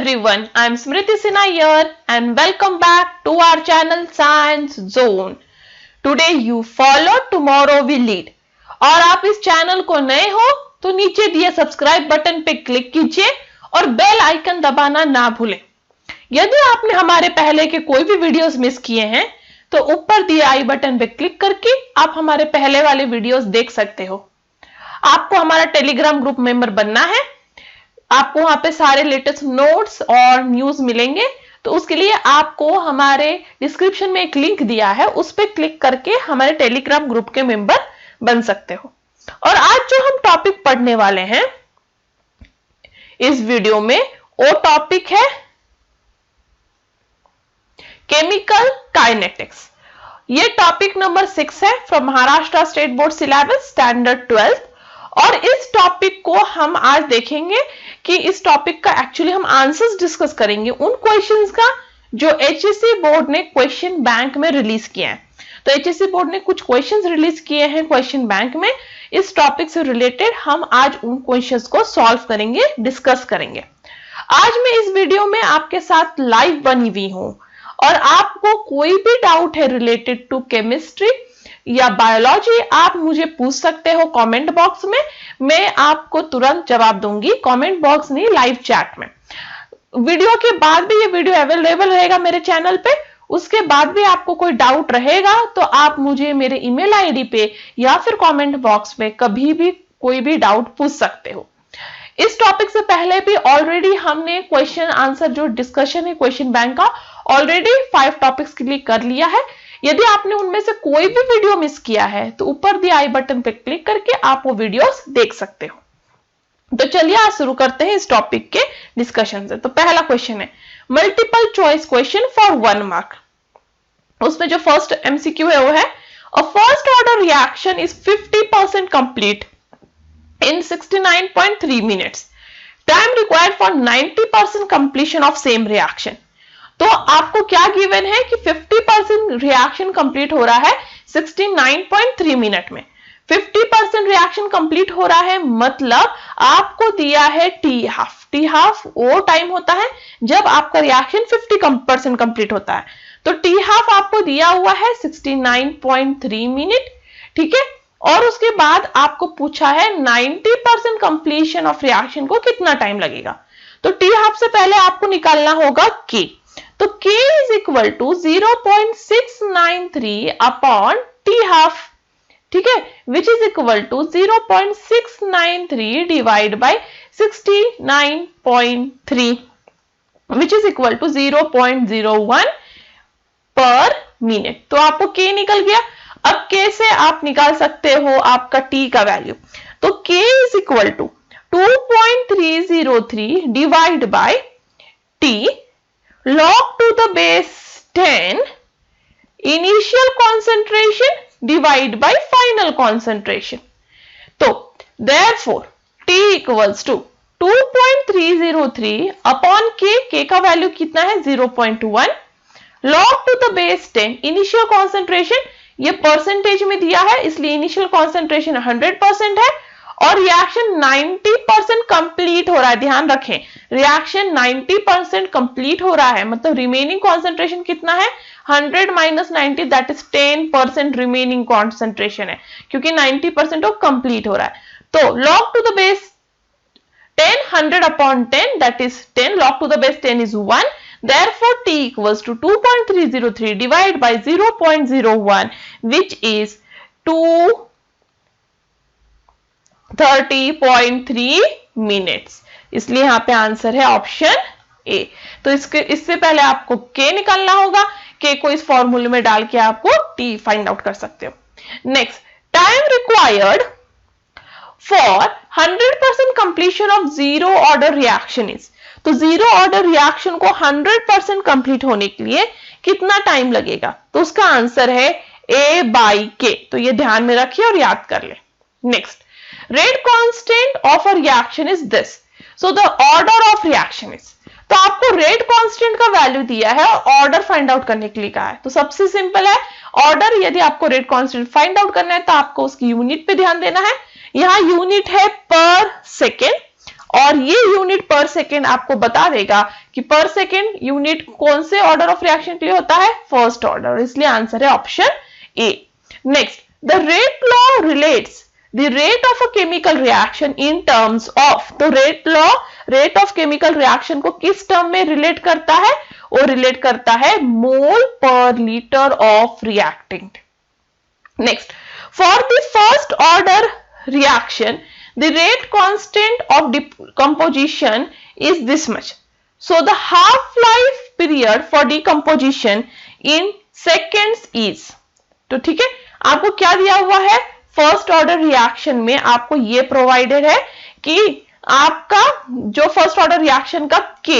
everyone, I am Smriti Sinha here and welcome back to our channel Science Zone. Today you follow, tomorrow we lead. और आप इस channel को नए हो तो नीचे दिए सब्सक्राइब बटन पे क्लिक कीजिए और बेल आइकन दबाना ना भूलें। यदि आपने हमारे पहले के कोई भी वीडियोस मिस किए हैं तो ऊपर दिए आई बटन पे क्लिक करके आप हमारे पहले वाले वीडियोस देख सकते हो। आपको हमारा टेलीग्राम ग्रुप मेंबर बनना है, आपको वहां पे सारे लेटेस्ट नोट्स और न्यूज मिलेंगे। तो उसके लिए आपको हमारे डिस्क्रिप्शन में एक लिंक दिया है, उस पर क्लिक करके हमारे टेलीग्राम ग्रुप के मेंबर बन सकते हो। और आज जो हम टॉपिक पढ़ने वाले हैं इस वीडियो में, वो टॉपिक है केमिकल काइनेटिक्स। ये टॉपिक नंबर 6 है from Maharashtra state board syllabus standard 12th। और इस टॉपिक को हम आज देखेंगे कि इस टॉपिक का एक्चुअली हम आंसर्स डिस्कस करेंगे उन क्वेश्चंस का जो एचएससी बोर्ड ने क्वेश्चन बैंक में रिलीज किया है। तो एचएससी बोर्ड ने कुछ क्वेश्चंस रिलीज किए हैं क्वेश्चन बैंक में, इस टॉपिक से रिलेटेड हम आज उन क्वेश्चंस को सॉल्व करेंगे, डिस्कस करेंगे। आज मैं इस वीडियो में आपके साथ लाइव बनी हुई हूं और आपको कोई भी डाउट है रिलेटेड टू केमिस्ट्री या बायोलॉजी, आप मुझे पूछ सकते हो कमेंट बॉक्स में, मैं आपको तुरंत जवाब दूंगी। कमेंट बॉक्स नहीं, लाइव चैट में। वीडियो के बाद भी ये वीडियो अवेलेबल रहेगा मेरे चैनल पे, उसके बाद भी आपको कोई डाउट रहेगा तो आप मुझे मेरे ईमेल आईडी पे या फिर कमेंट बॉक्स में कभी भी कोई भी डाउट पूछ सकते हो। इस टॉपिक से पहले भी ऑलरेडी हमने क्वेश्चन आंसर जो डिस्कशन है क्वेश्चन बैंक का ऑलरेडी 5 टॉपिक्स के लिए कर लिया है। यदि आपने उनमें से कोई भी वीडियो मिस किया है तो ऊपर दिए आई बटन पे क्लिक करके आप वो वीडियोस देख सकते हो। तो चलिए आज शुरू करते हैं इस टॉपिक के डिस्कशन से। तो पहला क्वेश्चन है multiple choice question for 1 mark. उसमें जो फर्स्ट एमसीक्यू है वो है अ first order reaction is 50% complete in 69.3 minutes, time required for 90% completion of same reaction. तो आपको क्या गिवन है कि 50% रिएक्शन कंप्लीट हो रहा है 69.3 मिनट में। 50% रिएक्शन कंप्लीट हो रहा है मतलब आपको दिया है टी हाफ। टी हाफ वो टाइम होता है जब आपका रिएक्शन 50% कंप्लीट होता है। तो टी हाफ आपको दिया हुआ है 69.3 मिनट, ठीक है। और उसके बाद आपको पूछा है 90% कंप्लीशन ऑफ रिएक्शन को कितना टाइम लगेगा। तो टी हाफ से पहले आपको निकालना होगा के। तो K is equal to 0.693 upon T half, ठीक है, which is equal to 0.693 divide by 69.3 which is equal to 0.01 per minute. तो आपको K निकल गया। अब K से आप निकाल सकते हो आपका T का वैल्यू। तो K is equal to 2.303 divide by T log to the base 10 initial concentration divide by final concentration. तो therefore T equals to 2.303 upon K का वैल्यू कितना है 0.1 log to the base 10 initial concentration, ये percentage में दिया है इसलिए initial concentration 100% है और रिएक्शन 90% कंप्लीट हो रहा है। ध्यान रखें, रिएक्शन 90% कंप्लीट हो रहा है मतलब रिमेनिंग कॉन्सेंट्रेशन कितना है 100 minus 90 that is 10% remaining concentration है क्योंकि 90% वो कंप्लीट हो रहा है। तो log to the base 10 100 upon 10 that is 10 log to the base 10 is 1, therefore T equals to 2.303 divided by 0.01 which is 230.3 minutes. इसलिए यहां पे आंसर है ऑप्शन ए। तो इससे पहले आपको K निकालना होगा, K को इस फॉर्मूले में डाल के आपको T फाइंड आउट कर सकते हो। Next, time required for 100% completion of zero order reaction is. तो जीरो ऑर्डर रिएक्शन को 100% कंप्लीट होने के लिए कितना टाइम लगेगा। तो उसका आंसर है A by K। तो ये ध्यान में रखिए और याद कर ले। Next, rate constant of a reaction is this, so the order of reaction is। तो आपको रेट कांस्टेंट का वैल्यू दिया है और ऑर्डर फाइंड आउट करने के लिए कहा है। तो सबसे सिंपल है ऑर्डर, यदि आपको रेट कांस्टेंट फाइंड आउट करना है तो आपको उसकी यूनिट पे ध्यान देना है। यहां यूनिट है पर सेकेंड और ये यूनिट पर सेकेंड आपको बता देगा कि पर सेकेंड यूनिट कौन से ऑर्डर ऑफ रिएक्शन के लिए होता है, फर्स्ट ऑर्डर, इसलिए आंसर है option A. Next, the rate law relates the rate of a chemical reaction in terms of, तो rate law rate of chemical reaction को किस टर्म में रिलेट करता है, वो रिलेट करता है मोल पर litre of reactant. Next, for the first order reaction the rate constant of decomposition is this much, so the half life period for decomposition in seconds is, तो ठीक है, आपको क्या दिया हुआ है, फर्स्ट ऑर्डर रिएक्शन में आपको ये प्रोवाइडेड है कि आपका जो फर्स्ट ऑर्डर रिएक्शन का K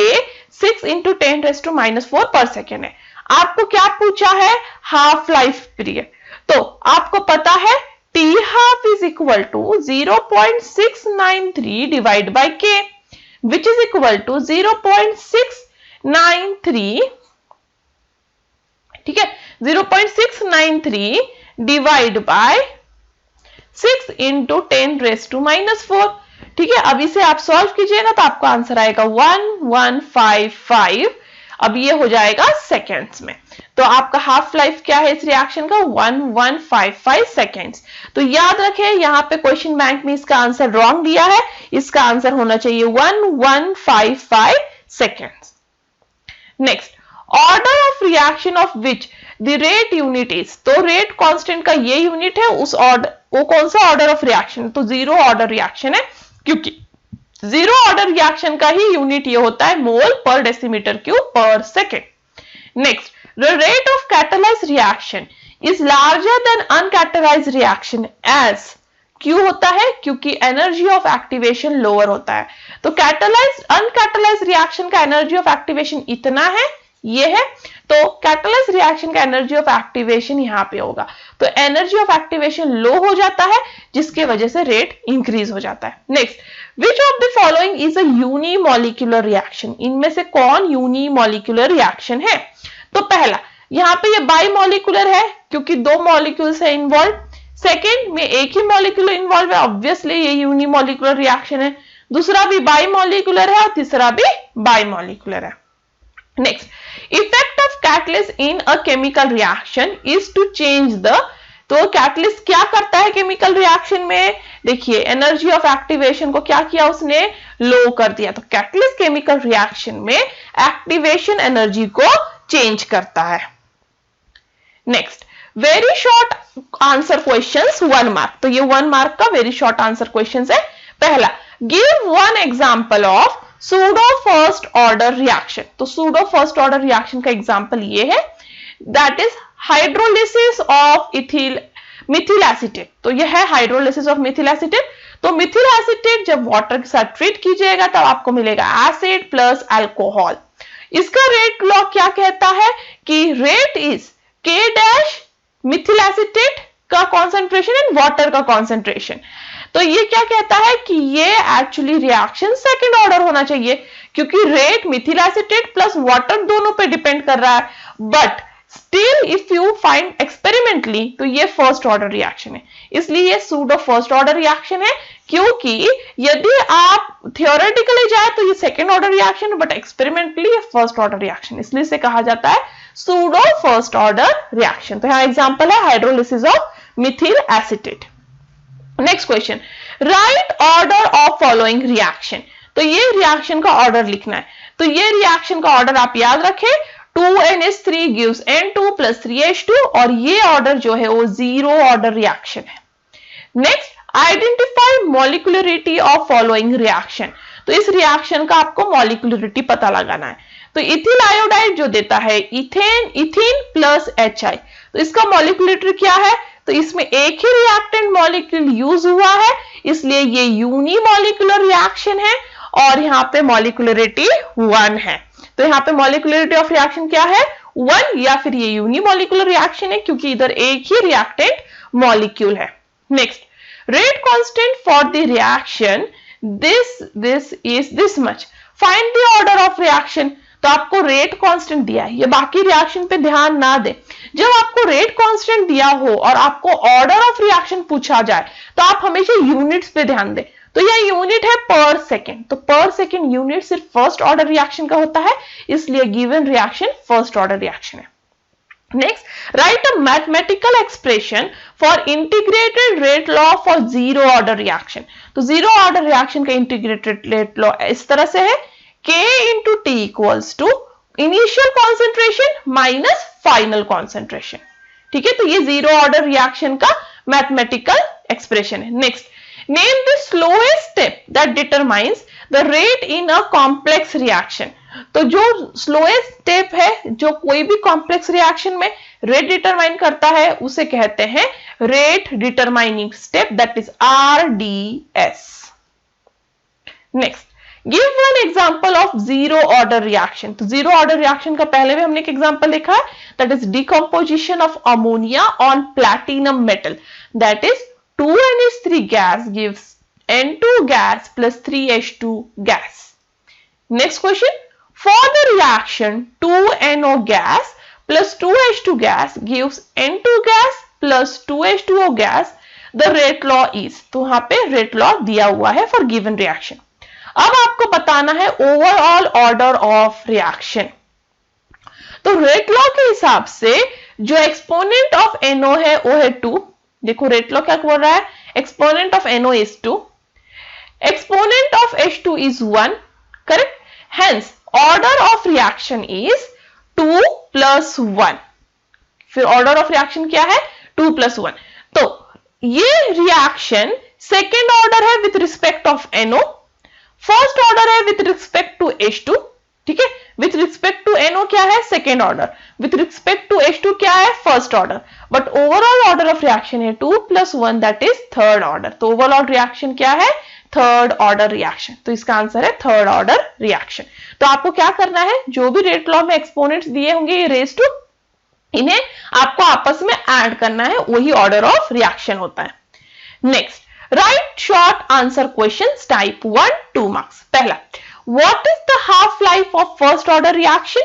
6 × 10⁻⁻⁴ पर सेकेंड है। आपको क्या पूछा है, हाफ लाइफ पीरियड, तो आपको पता है T half is equal to 0.693 divided by K, which is equal to 0.693, ठीक है, 0.693 डिवाइड बाय 6 × 10⁻⁴, ठीक है। अब इसे आप सॉल्व कीजिएगा तो आपका आंसर आएगा 1155, अब ये हो जाएगा सेकेंड्स में, तो आपका हाफ लाइफ क्या है इस रिएक्शन का, 1155 सेकेंड्स। तो याद रखें यहाँ पे क्वेश्चन बैंक में इसका आंसर रॉन्ग दिया है, इसका आंसर होना चाहिए 1155 seconds. Next, order of reaction of which the rate unit is, तो रेट कांस्टेंट का ये यूनिट है, उस ऑर्डर, वो कौन सा ऑर्डर ऑफ रिएक्शन, तो जीरो ऑर्डर रिएक्शन है, क्योंकि जीरो ऑर्डर रिएक्शन का ही यूनिट ये होता है mole per decimetre cube per second. Next, the rate of catalysed reaction is larger than uncatalysed reaction as, क्यों होता है, क्योंकि एनर्जी ऑफ एक्टिवेशन लोअर होता है, तो कैटालाइज्ड अनकैटालाइज्ड रिएक्शन का एनर्जी ऑफ एक्टिवेशन इतना है, ये है, तो कैटालाइज्ड रिएक्शन का एनर्जी ऑफ एक्टिवेशन यहां पे होगा, तो एनर्जी ऑफ एक्टिवेशन लो हो जाता है जिसके वजह से रेट इंक्रीज हो जाता है। Next, which of the following is a unimolecular reaction, इनमें से कौन यूनिमॉलिक्यूलर रिएक्शन है, तो पहला यहाँ पे ये बाइमॉलिक्यूलर है क्योंकि दो मॉलिक्यूल्स है इन्वॉल्व, सेकेंड में एक ही मॉलिक्यूल इन्वॉल्व है, ऑब्वियसली ये यूनिमॉलिक्यूलर रिएक्शन है, दूसरा भी बाइमॉलिक्यूलर है और तीसरा भी बाइमॉलिक्यूलर है। Next, effect of catalyst in a chemical reaction is to change the, तो कैटलिस्ट क्या करता है केमिकल रिएक्शन में, देखिए एनर्जी ऑफ एक्टिवेशन को क्या किया उसने, लो कर दिया, तो कैटलिस्ट केमिकल रिएक्शन में एक्टिवेशन एनर्जी को चेंज करता है। Next, very short answer questions 1 mark, तो ये 1 मार्क का वेरी शॉर्ट आंसर क्वेश्चंस है। पहला, give 1 example of pseudo first order reaction, तो सूडो फर्स्ट ऑर्डर रिएक्शन का एग्जांपल ये है, that is hydrolysis of Mithil acetate, तो यह है हाइड्रोलिसिस ऑफ मिथिल एसीटेट, तो मिथिल एसीटेट जब वाटर के साथ ट्रीट कीजिएगा तब आपको मिलेगा एसिड प्लस अल्कोहल। इसका रेट लॉ क्या कहता है कि rate is K dash Mithil acetate का कॉन्सेंट्रेशन एंड वाटर का कॉन्सेंट्रेशन, तो ये क्या कहता है कि ये एक्चुअली रिएक्शन सेकंड ऑर्डर होना चाहिए क्योंकि rate Mithil acetate plus water दोनों पे डिपेंड कर रहा है, but still if you find experimentally तो ये फर्स्ट ऑर्डर रिएक्शन है, इसलिए ये सूडो फर्स्ट ऑर्डर रिएक्शन है, क्योंकि यदि आप थियोरेटिकली जाए तो ये सेकंड ऑर्डर रिएक्शन है, बट एक्सपेरिमेंटली ये फर्स्ट ऑर्डर रिएक्शन, इसलिए इसे कहा जाता है सूडो फर्स्ट ऑर्डर रिएक्शन। तो यहाँ एग्जांपल है hydrolysis of Mithil acetate. Next question, right order of following reaction, तो ये रिएक्शन का ऑर्डर लिखना है, तो ये रिएक्शन का ऑर्डर आप याद रखें, 2NH3 gives N2 plus 3H2, और ये ऑर्डर जो है वो जीरो ऑर्डर रिएक्शन है। Next, identify molecularity of following reaction, तो इस रिएक्शन का आपको मॉलिक्यूलरिटी पता लगाना है, तो इथिल आयोडाइड जो देता है इथीन प्लस HI, तो इसका मॉलिक्यूलरिटी क्या है, तो इसमें एक ही रिएक्टेंट मॉलिक्यूल यूज हुआ है, इसलिए ये यूनिमॉलिक्यूलर रिएक्शन है और यहाँ पे मॉलिक्यूलरिटी 1 है, तो यहाँ पे मॉलिक्यूलरिटी ऑफ रिएक्शन क्या है 1, या फिर ये यूनिमॉलिक्यूलर रिएक्शन है क्योंकि इधर एक ही रिएक्टेंट मॉलिक्यूल है। Next, rate constant for the reaction this is this much, find the order of reaction, तो आपको रेट कांस्टेंट दिया है, ये बाकी रिएक्शन पे ध्यान ना दे, जब आपको रेट कांस्टेंट दिया हो और आपको ऑर्डर ऑफ रिएक्शन पूछा जाए तो आप हमेशा यूनिट्स पे ध्यान दें, तो यह यूनिट है पर सेकेंड, तो पर सेकेंड यूनिट सिर्फ फर्स्ट ऑर्डर रिएक्शन का होता है, इसलिए given reaction first order reaction है। Next, write a mathematical expression for integrated rate law for zero order reaction. तो zero order reaction का integrated rate law इस तरह से है, K into T equals to initial concentration minus final concentration. ठीक है, तो ये zero order reaction का mathematical expression है। Next, name the slowest step that determines the rate in a complex reaction. तो जो स्लोएस्ट स्टेप है जो कोई भी कॉम्प्लेक्स रिएक्शन में रेट डिटरमाइन करता है उसे कहते हैं rate determining step, that is RDS। Next, give one example of zero order reaction. तो जीरो ऑर्डर रिएक्शन का पहले भी हमने एक एग्जांपल देखा है, that is decomposition of ammonia on platinum metal, that is 2NH3 gas gives N2 gas plus 3H2 gas. Next question, for the reaction 2NO gas plus 2H2 gas gives N2 gas plus 2H2O gas, the rate law is, तो यहाँ पे rate law दिया हुआ है for given reaction। अब आपको बताना है overall order of reaction। तो rate law के हिसाब से जो exponent of NO है वो है 2, देखो rate law क्या बोल रहा है, exponent of NO is 2, exponent of H2 is 1, correct? Hence order of reaction is 2 plus 1। फिर order of reaction क्या है, 2 plus 1। तो ये reaction second order है with respect of NO, first order है with respect to H2, ठीक है, with respect to NO क्या है, second order, with respect to H2 क्या है, first order, but overall order of reaction है 2 plus 1, that is third order। तो overall reaction क्या है, थर्ड ऑर्डर रिएक्शन। तो इसका आंसर है थर्ड ऑर्डर रिएक्शन। तो आपको क्या करना है, जो भी रेट लॉ में एक्सपोनेंट्स दिए होंगे ये रेज टू, इन्हें आपको आपस में ऐड करना है, वही ऑर्डर ऑफ रिएक्शन होता है। Next, right short answer questions type 1 2 marks. पहला, what is the half life of first order reaction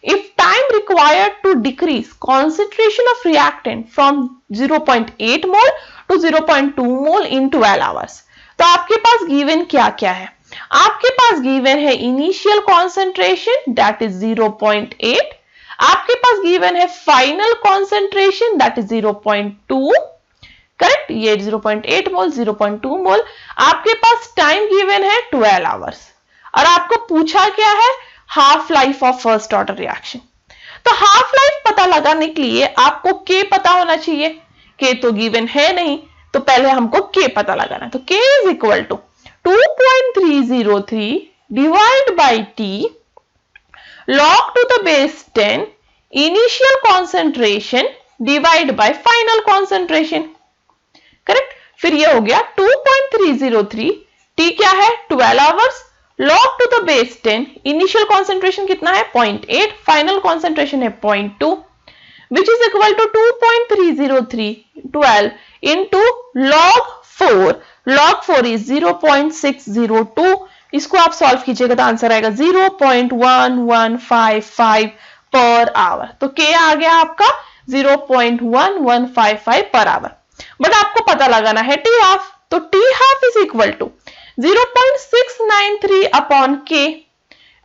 if time required to decrease concentration of reactant from 0.8 mole to 0.2 mole in 12 hours। तो आपके पास given क्या क्या है, आपके पास given है initial concentration that is 0.8, आपके पास given है final concentration that is 0.2, correct, ये 0.8 मोल 0.2 मोल, आपके पास टाइम गिवन है 12 आवर्स, और आपको पूछा क्या है, half life of first order reaction. तो हाफ लाइफ पता लगाने के लिए आपको K पता होना चाहिए, K तो गिवन है नहीं, तो पहले हमको K पता लगाना है। तो K is equal to 2.303 divide by T log to the base 10 initial concentration divide by final concentration, correct. फिर ये हो गया 2.303, T क्या है 12 hours, log to the base 10 initial concentration कितना है 0.8, फाइनल कॉन्सेंट्रेशन है 0.2, which is equal to 2.303 12 into log 4, log 4 is 0.602, इसको आप सॉल्व कीजिएगा तो आंसर आएगा 0.1155 पर आवर। तो K आ गया आपका 0.1155 पर आवर, बट आपको पता लगाना है T हाफ, तो T half is equal to 0.693 upon K,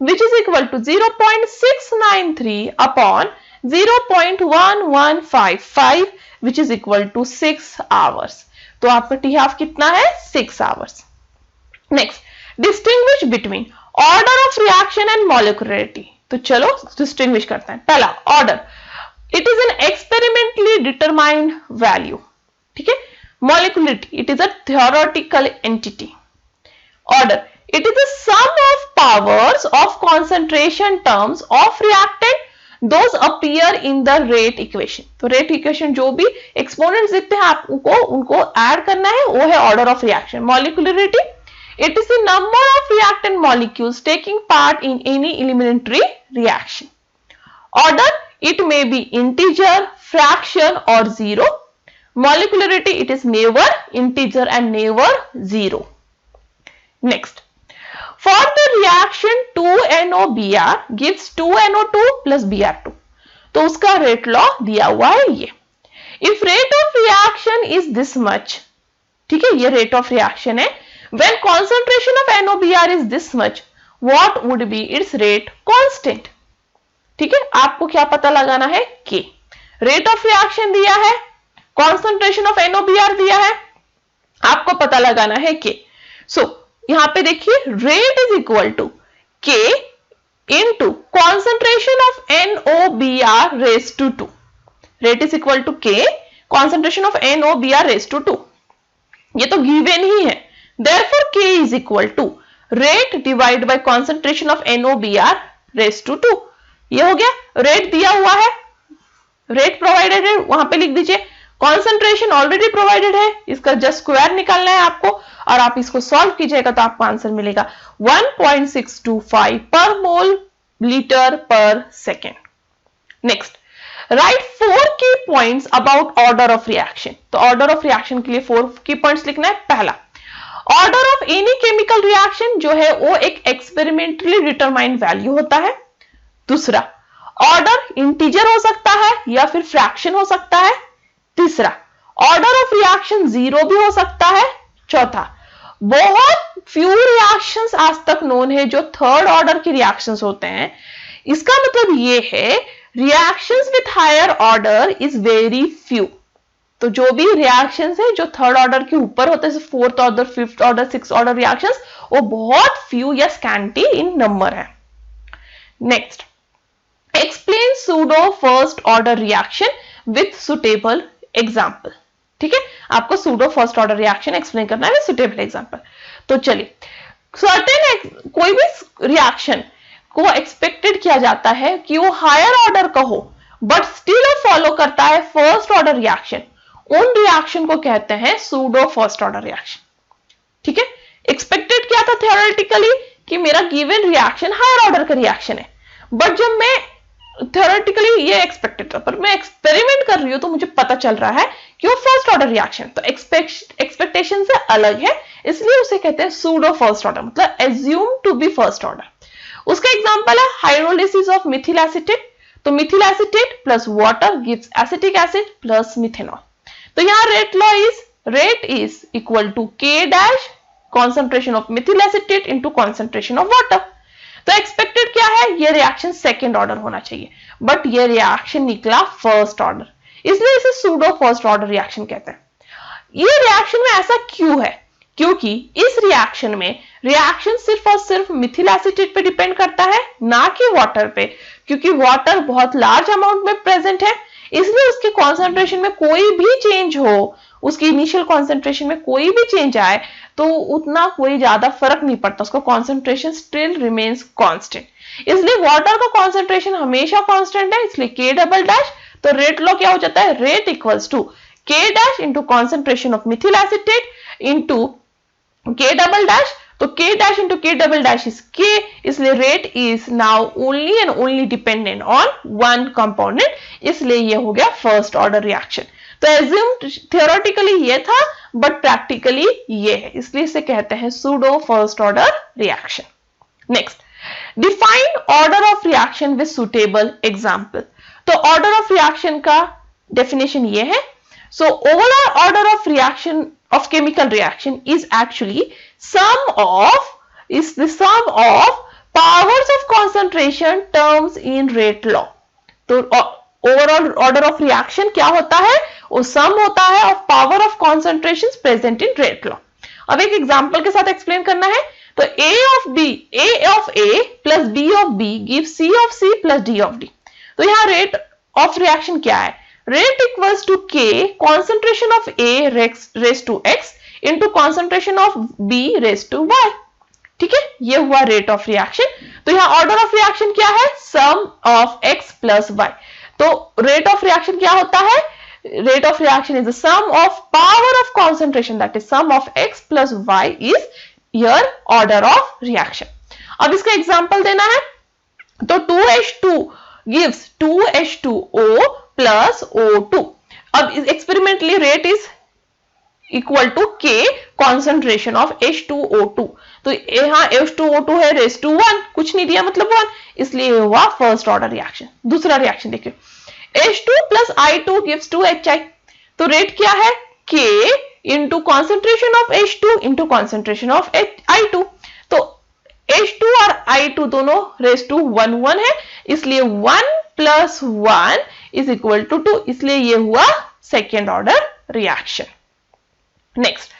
which is equal to 0.693 upon 0.1155, which is equal to 6 hours। तो आपका T हाफ कितना है 6 hours। Next, distinguish between order of reaction and molecularity. तो चलो डिस्टिंग्विश करते हैं। पहला, order, it is an experimentally determined value, ठीक है। Molecularity, it is a theoretical entity. Order, it is the sum of powers of concentration terms of reactant, those appear in the rate equation। तो rate equation जो भी exponents दिखते हैं आपको उनको add करना है, वो है order of reaction। Molecularity, it is the number of reactant molecules taking part in any eliminatory reaction। Order, it may be integer, fraction or zero। Molecularity, it is never integer and never zero। Next, for the reaction 2NO-Br gives 2NO2 plus Br2, तो उसका rate law दिया हुआ है ये। If rate of reaction is this much, ठीक है, ये rate of reaction है, When concentration of NOBr is this much, what would be its rate constant? ठीक है, आपको क्या पता लगाना है? K. रेट ऑफ रिएक्शन दिया है, कॉन्सेंट्रेशन ऑफ NOBr दिया है, आपको पता लगाना है K. सो यहां पे देखिए, rate is equal to K into concentration of NOBr raised to 2. Rate is equal to K, concentration of NOBr raised to 2. ये तो given ही है. Therefore, K is equal to rate divided by concentration of NOBr raised to 2. ये हो गया. Rate दिया हुआ है, rate provided है, वहां पे लिख दीजिए. कॉन्सेंट्रेशन ऑलरेडी प्रोवाइडेड है, इसका जस्ट स्क्वायर निकालना है आपको, और आप इसको सॉल्व कीजिएगा तो आपको आंसर मिलेगा 1.625 पर मोल लीटर पर सेकेंड. नेक्स्ट, राइट 4 की points about order of reaction. तो ऑर्डर ऑफ रिएक्शन के लिए 4 की पॉइंट्स लिखना है. पहला, order of any chemical reaction जो है वो एक एक्सपेरिमेंटली डिटरमाइंड वैल्यू होता है. दूसरा, ऑर्डर इंटीजर हो सकता है या फिर फ्रैक्शन हो सकता है. तीसरा, ऑर्डर ऑफ रिएक्शन 0 भी हो सकता है. चौथा, बहुत फ्यू रिएक्शंस आज तक नोन है जो थर्ड ऑर्डर की रिएक्शंस होते हैं. इसका मतलब ये है reactions with higher order is very few. तो जो भी रिएक्शंस है जो थर्ड ऑर्डर के ऊपर होते हैं, fourth order, fifth order, sixth order reactions, वो बहुत फ्यू या स्कैंटी इन नंबर है. Next, explain pseudo first order reaction with suitable example. ठीक है, आपको pseudo first order reaction explain करना है सुटेबल एग्जाम्पल. तो चलिए, सर्टेन कोई भी रिएक्शन को एक्सपेक्टेड किया जाता है कि वो हायर ऑर्डर का हो, बट स्टिल फॉलो करता है फर्स्ट ऑर्डर रिएक्शन, उन रिएक्शन को कहते हैं सूडो फर्स्ट ऑर्डर रिएक्शन. ठीक है, एक्सपेक्टेड क्या था थ्योरेटिकली कि मेरा गिवन रिएक्शन हायर ऑर्डर का रिएक्शन है, बट जब मैं थ्योरेटिकली ये एक्सपेक्टेड था, पर मैं एक्सपेरिमेंट कर रही हूं तो मुझे पता चल रहा है कि वो फर्स्ट ऑर्डर रिएक्शन, तो एक्सपेक्टेशन से अलग है, इसलिए उसे कहते हैं सूडो फर्स्ट ऑर्डर, मतलब assume to be first order. उसका एग्जांपल है हाइड्रोलिसिस ऑफ मिथिल एसिटेट. तो methyl acetate plus water gives acetic acid plus methanol. तो यहां rate is equal to K dash concentration of methyl acetate into concentration of water. तो expected क्या है, ये reaction second order होना चाहिए, but ये रिएक्शन निकला फर्स्ट ऑर्डर, इसलिए इसे सूडो फर्स्ट ऑर्डर रिएक्शन कहते हैं. ये रिएक्शन में ऐसा क्यों है, क्योंकि इस रिएक्शन में रिएक्शन सिर्फ और सिर्फ मिथिल एसिटेट पे डिपेंड करता है, ना कि वाटर पे, क्योंकि वाटर बहुत लार्ज अमाउंट में प्रेजेंट है, इसलिए उसके कॉन्सेंट्रेशन में कोई भी चेंज हो, उसकी इनिशियल कॉन्सेंट्रेशन में कोई भी चेंज आए तो उतना कोई ज्यादा फर्क नहीं पड़ता, उसका कॉन्सेंट्रेशन स्टिल रिमेन्स कांस्टेंट. इसलिए वाटर का कॉन्सेंट्रेशन हमेशा कांस्टेंट है, इसलिए K डबल डैश. तो रेट लॉ क्या हो जाता है, rate equals to K dash into concentration of methyl acetate into K double dash. तो K dash into K double dash is K, इसलिए rate is now only and only dependent on one component, इसलिए ये हो गया first order reaction. तो assume theoretically ये था, but practically ये है, इसलिए इसे कहते हैं pseudo first order reaction. Next, define order of reaction with suitable example. तो ऑर्डर ऑफ रिएक्शन का डेफिनेशन ये है. So overall order of reaction of chemical reaction is actually sum of powers of concentration terms in rate law. तो overall order of reaction क्या होता है, वो सम होता है of power of concentration present in rate law. अब एक example के साथ एक्सप्लेन करना है. तो A of A plus B of B gives C of C plus D of D. तो यहाँ रेट ऑफ रिएक्शन क्या है, rate equals to K concentration of A raised to X into concentration of B raised to Y. ठीक है, ये हुआ rate of reaction. तो यहाँ ऑर्डर ऑफ रिएक्शन क्या है, sum of X plus Y. तो रेट ऑफ रिएक्शन क्या होता है, rate of reaction is the sum of power of concentration, that is sum of X plus Y is your order of reaction. अब इसका example देना है. तो 2H2 gives 2H2O plus O2. अब experimentally rate is equal to K concentration of H2O2. तो यहाँ H2O2 है race to 1, कुछ नहीं दिया मतलब 1, इसलिए हुआ फर्स्ट ऑर्डर रिएक्शन. दूसरा रिएक्शन देखिए, H2 plus I2 gives 2HI. तो रेट क्या है, K into concentration of H2 into concentration of I2। तो H2 और I2 दोनों रेस टू 1 1 है, इसलिए 1 + 1 इज इक्वल टू 2, इसलिए ये हुआ second order reaction. Next,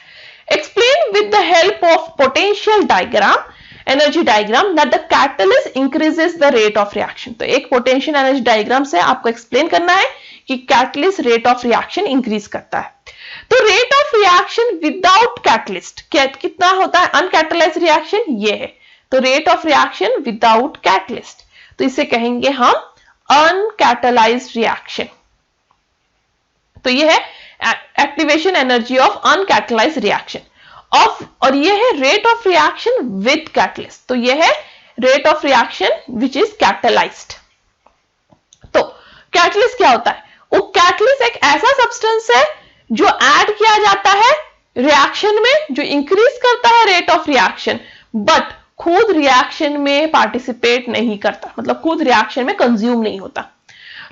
explain with the help of potential diagram, energy diagram, that the catalyst increases the rate of reaction। तो एक पोटेंशियल एनर्जी डायग्राम से आपको एक्सप्लेन करना है कि catalyst rate of reaction increase करता है। तो rate of reaction without catalyst कितना होता है? अनकैटलाइज्ड रिएक्शन ये है। तो rate of reaction without catalyst, तो इसे कहेंगे हम अनकैटलाइज्ड रिएक्शन। तो ये है activation energy of uncatalysed reaction और ये है rate of reaction with catalyst. तो ये है rate of reaction which is catalysed. तो कैटलिस्ट क्या होता है? वो कैटलिस्ट एक ऐसा सब्सटेंस है जो ऐड किया जाता है रिएक्शन में, जो इंक्रीज करता है रेट ऑफ रिएक्शन, बट खुद रिएक्शन में पार्टिसिपेट नहीं करता, मतलब खुद रिएक्शन में कंज्यूम नहीं होता।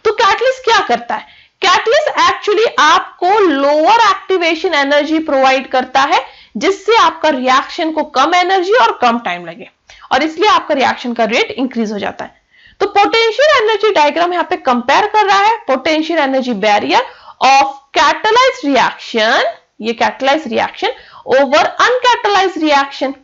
तो कैटलिस्ट क्या करता है? कैटलिस्ट एक्चुअली आपको लोअर एक्टिवेशन एनर्जी प्रोवाइड करता है, जिससे आपका रिएक्शन को कम एनर्जी और कम टाइम लगे, और इसलिए आपका रिएक्शन का रेट इंक्रीज हो जाता है। तो पोटेंशियल एनर्जी डायग्राम यहां पे कंपेयर कर रहा है potential energy barrier of catalysed reaction, ये catalysed reaction over uncatalysed reaction.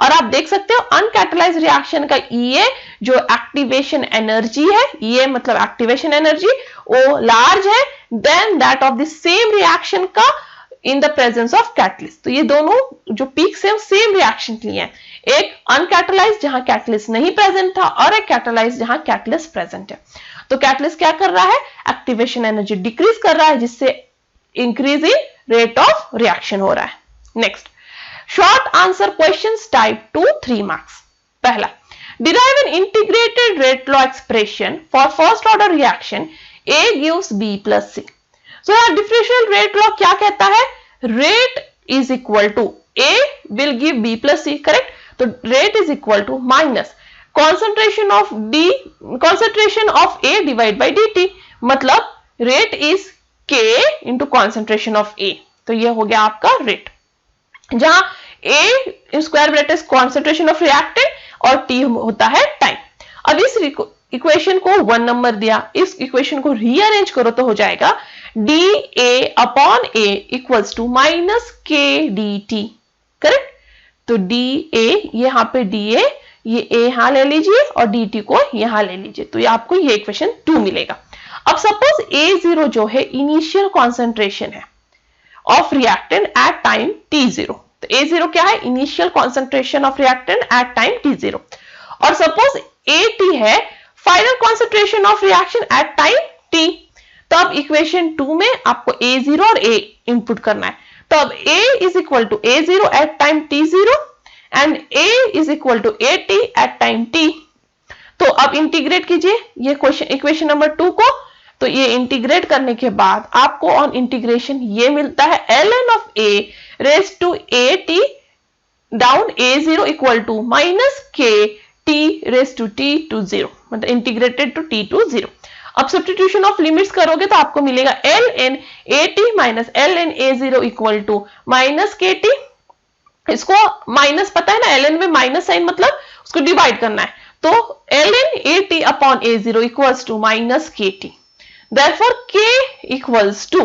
और आप देख सकते हो अनकैटलाइज्ड रिएक्शन का EA जो एक्टिवेशन एनर्जी है, EA मतलब एक्टिवेशन एनर्जी, वो लार्ज है than that of the same reaction का in the presence of catalyst. तो ये दोनों जो पीक्स है सेम रिएक्शन के लिए है, एक अनकैटलाइज्ड जहां कैटलिस्ट नहीं प्रेजेंट था और एक कैटलाइज्ड जहां कैटलिस्ट प्रेजेंट है। तो कैटलिस्ट क्या कर रहा है? एक्टिवेशन एनर्जी डिक्रीज कर रहा है, जिससे increase in rate of reaction हो रहा है। Next, short answer questions type 2 3 marks. पहला, derive an integrated rate law expression for first order reaction A gives B plus C। So differential rate law क्या कहता है? Rate is equal to A will give B plus C, correct? तो rate is equal to minus concentration of A divided by dt, मतलब rate is K into concentration of A। तो ये हो गया आपका rate, जहां A square bracket concentration of reactant और T होता है टाइम। अब इस इक्वेशन को 1 नंबर दिया, इस इक्वेशन को रीअरेंज करो तो हो जाएगा dA upon A equals to minus K dt, correct? तो dA, यहां पे dA, ये A यहां ले लीजिए और dt को यहां ले लीजिए, तो ये आपको ये इक्वेशन 2 मिलेगा। अब सपोज A0 जो है इनिशियल कॉन्सेंट्रेशन है of reactant eight time t0। तो A0 क्या है? Initial concentration of reactant eight time t0। और सपोज AT है final concentration of reaction at time t। तो अब इक्वेशन 2 में आपको A0 और A इनपुट करना है। तो अब A is equal to A0 at time t0 and A is equal to AT at time t। तो अब इंटीग्रेट कीजिए ये क्वेश्चन इक्वेशन नंबर 2 को। तो ये इंटीग्रेट करने के बाद आपको ऑन इंटीग्रेशन ये मिलता है ln of A raise to AT down A0 equal to minus K T raise to T to 0, मतलब इंटीग्रेटेड टू T टू 0। अब सब्स्टिट्यूशन ऑफ लिमिट्स करोगे तो आपको मिलेगा ln AT minus ln A0 equal to minus KT। इसको minus पता है ना, ln में माइनस साइन मतलब उसको डिवाइड करना है, तो ln AT upon A0 equals to minus KT। Therefore, K equals to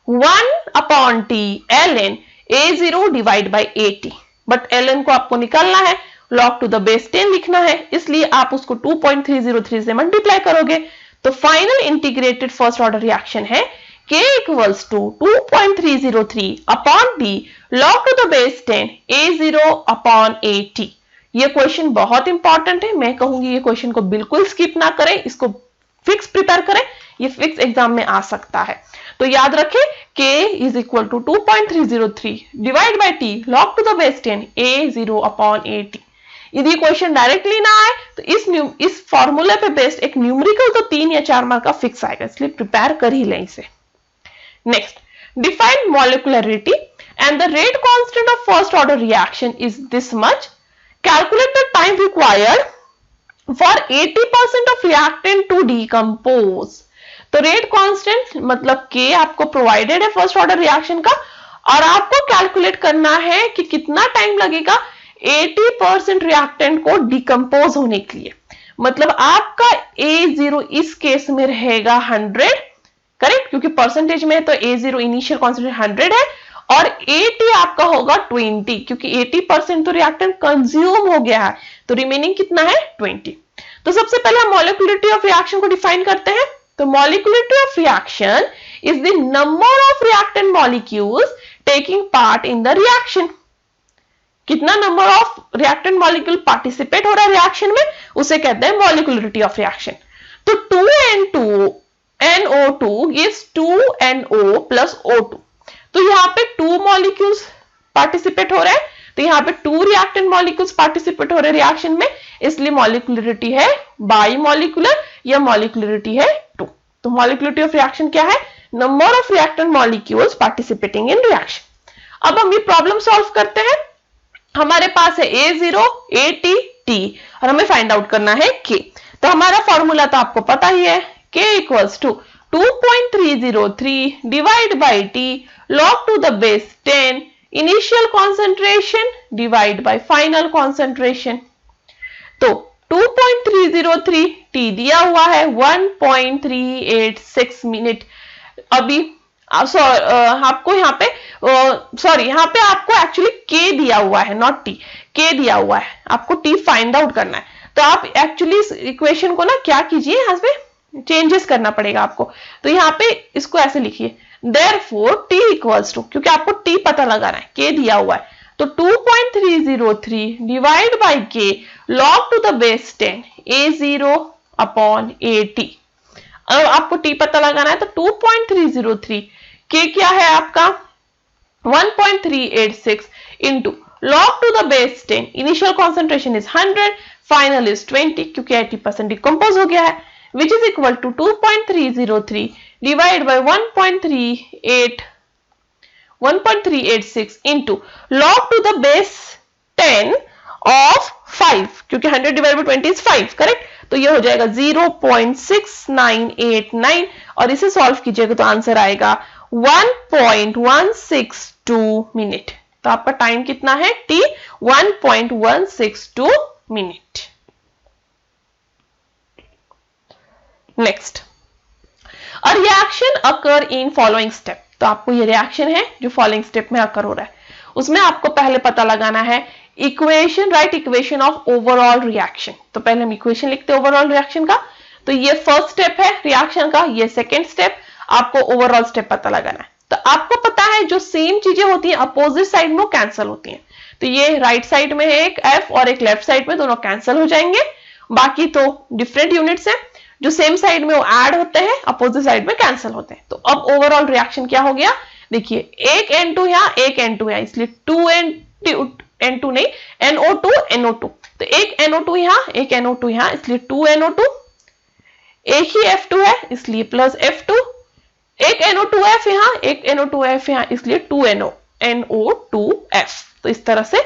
1 upon T ln A0 divided by AT। But ln को आपको निकालना है, log to the base 10 लिखना है, इसलिए आप उसको 2.303 से मल्टीप्लाई करोगे। तो final integrated first order reaction है K equals to 2.303 upon T log to the base 10 A0 upon AT। ये क्वेश्चन बहुत इंपॉर्टेंट है, मैं कहूंगी ये क्वेश्चन को बिल्कुल स्किप ना करें, इसको फिक्स प्रिपेयर करें, ये फिक्स एग्जाम में आ सकता है। तो याद रखें K is equal to 2.303 divide by T log to the base 10 A0 upon AT। यदि क्वेश्चन डायरेक्टली ना आए तो इस फॉर्मूले पे बेस्ड एक न्यूमेरिकल तो 3 या 4 मार्क का फिक्स आएगा, इसलिए प्रिपेयर कर ही लें इसे। Next, define molecularity and the rate constant of first order reaction is this much. Calculate the time required for 80% of reactant to decompose. तो रेट कांस्टेंट मतलब K आपको प्रोवाइडेड है फर्स्ट ऑर्डर रिएक्शन का, और आपको कैलकुलेट करना है कि कितना टाइम लगेगा 80% रिएक्टेंट को डिकम्पोज होने के लिए। मतलब आपका A0 इस केस में रहेगा 100, करेक्ट, क्योंकि परसेंटेज में तो A0 इनिशियल कॉन्सेंट्रेशन 100 है और 80 आपका होगा 20, क्योंकि 80% तो रिएक्टेंट कंज्यूम हो गया है, तो रिमेनिंग कितना है 20। तो सबसे पहले हम मॉलिक्यूलरिटी ऑफ रिएक्शन को डिफाइन करते हैं। तो molecularity of reaction is the number of reactant molecules taking part in the reaction. कितना number of reactant molecule participate हो रहा है रिएक्शन में, उसे कहते हैं मॉलिक्यूलरिटी ऑफ रिएक्शन। तो 2NO2 gives 2NO plus O2। तो यहाँ पे 2 मॉलिक्यूल्स पार्टिसिपेट हो रहे हैं, तो यहाँ पे 2 रिएक्टेंट मॉलिक्यूल्स पार्टिसिपेट हो रहे हैं रिएक्शन में, इसलिए मॉलिक्यूलरिटी है बाइमॉलिक्यूलर या मॉलिक्यूलरिटी है 2। तो मॉलिक्यूलरिटी ऑफ रिएक्शन क्या है? Number of reactant molecules participating in reaction. अब हम ये प्रॉब्लम सॉल्व करते हैं। हमारे पास है A0, AT, T और हमें फाइंड आउट करना है K। तो हमारा फॉर्मूला तो आपको पता ही है, K equals to 2.303 divide by T log to the base 10 initial concentration divide by final concentration. तो 2.303 T दिया हुआ है 1.386 मिनट। अभी आपको यहाँ पे यहाँ पे आपको एक्चुअली K दिया हुआ है, नॉट T, K दिया हुआ है, आपको T फाइंड आउट करना है। तो आप एक्चुअली इस इक्वेशन को ना क्या कीजिए, यहाँ पे चेंजेस करना पड़ेगा आपको। तो यहाँ पे इसको ऐसे लिखिए, therefore T इक्वल्स टू, क्योंकि आपको T पता लगाना है, K दिया हुआ है, तो 2.303 divide by K log to the base 10 A0 upon AT। अब आपको T पता लगाना है, तो 2.303 K क्या है आपका 1.386 into log to the base 10 initial concentration is 100, final is 20, क्योंकि 80% डिकम्पोज हो गया है, which is equal to 2.303 divided by 1.386 into log to the base 10 of 5, क्योंकि 100 divided by 20 is 5, करेक्ट। तो ये हो जाएगा 0.6989 और इसे सॉल्व कीजिएगा तो आंसर आएगा 1.162 मिनट। तो आपका टाइम कितना है T 1.162 minute. Next, a reaction occur in following step. तो आपको ये रिएक्शन है जो फॉलोइंग स्टेप में अकर हो रहा है, उसमें आपको पहले पता लगाना है equation, right equation of overall reaction. तो पहले हम इक्वेशन लिखते हैं ओवरऑल रिएक्शन का। तो ये फर्स्ट स्टेप है रिएक्शन का, ये सेकेंड स्टेप, आपको ओवरऑल स्टेप पता लगाना है। तो आपको पता है जो सेम चीजें होती हैं अपोजिट साइड में कैंसिल होती हैं। तो ये राइट साइड में है एक F और एक लेफ्ट साइड में, दोनों कैंसिल हो जाएंगे। बाकी तो डिफरेंट यूनिट्स हैं, जो सेम साइड में वो ऐड होते हैं, अपोजिट साइड में कैंसिल होते हैं। तो अब ओवरऑल रिएक्शन क्या हो गया, देखिए एक N2 यहाँ, एक N2 यहाँ, इसलिए 2N2 नहीं, NO2 NO2। तो एक NO2 यहाँ, एक NO2 यहाँ, इसलिए 2NO2। एक ही F2 है इसलिए प्लस F2। एक NO2F यहाँ, एक NO2F यहाँ, इसलिए 2NO2F। तो इस तरह से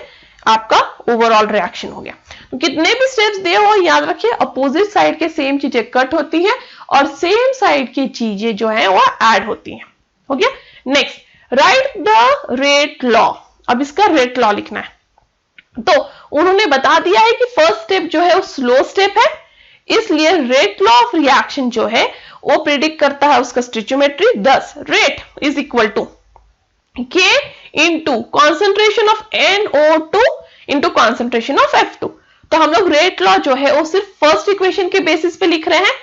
आपका ओवरऑल रिएक्शन हो गया। तो कितने भी स्टेप्स दिए हो याद रखिए, अपोजिट साइड के सेम चीजें कट होती हैं और सेम साइड की चीजें जो है वो ऐड होती हैं। हो गया। Next, right the rate law. अब इसका रेट लॉ लिखना है। तो उन्होंने बता दिया है कि फर्स्ट स्टेप जो है वो स्लो स्टेप है, इसलिए रेट लॉ ऑफ रिएक्शन जो है वो प्रिडिक्ट करता है उसका स्टोइचियोमेट्री। दस rate is equal to K into concentration of NO2 into concentration of F2। तो हम लोग रेट लॉ जो है वो सिर्फ फर्स्ट इक्वेशन के बेसिस पे लिख रहे हैं।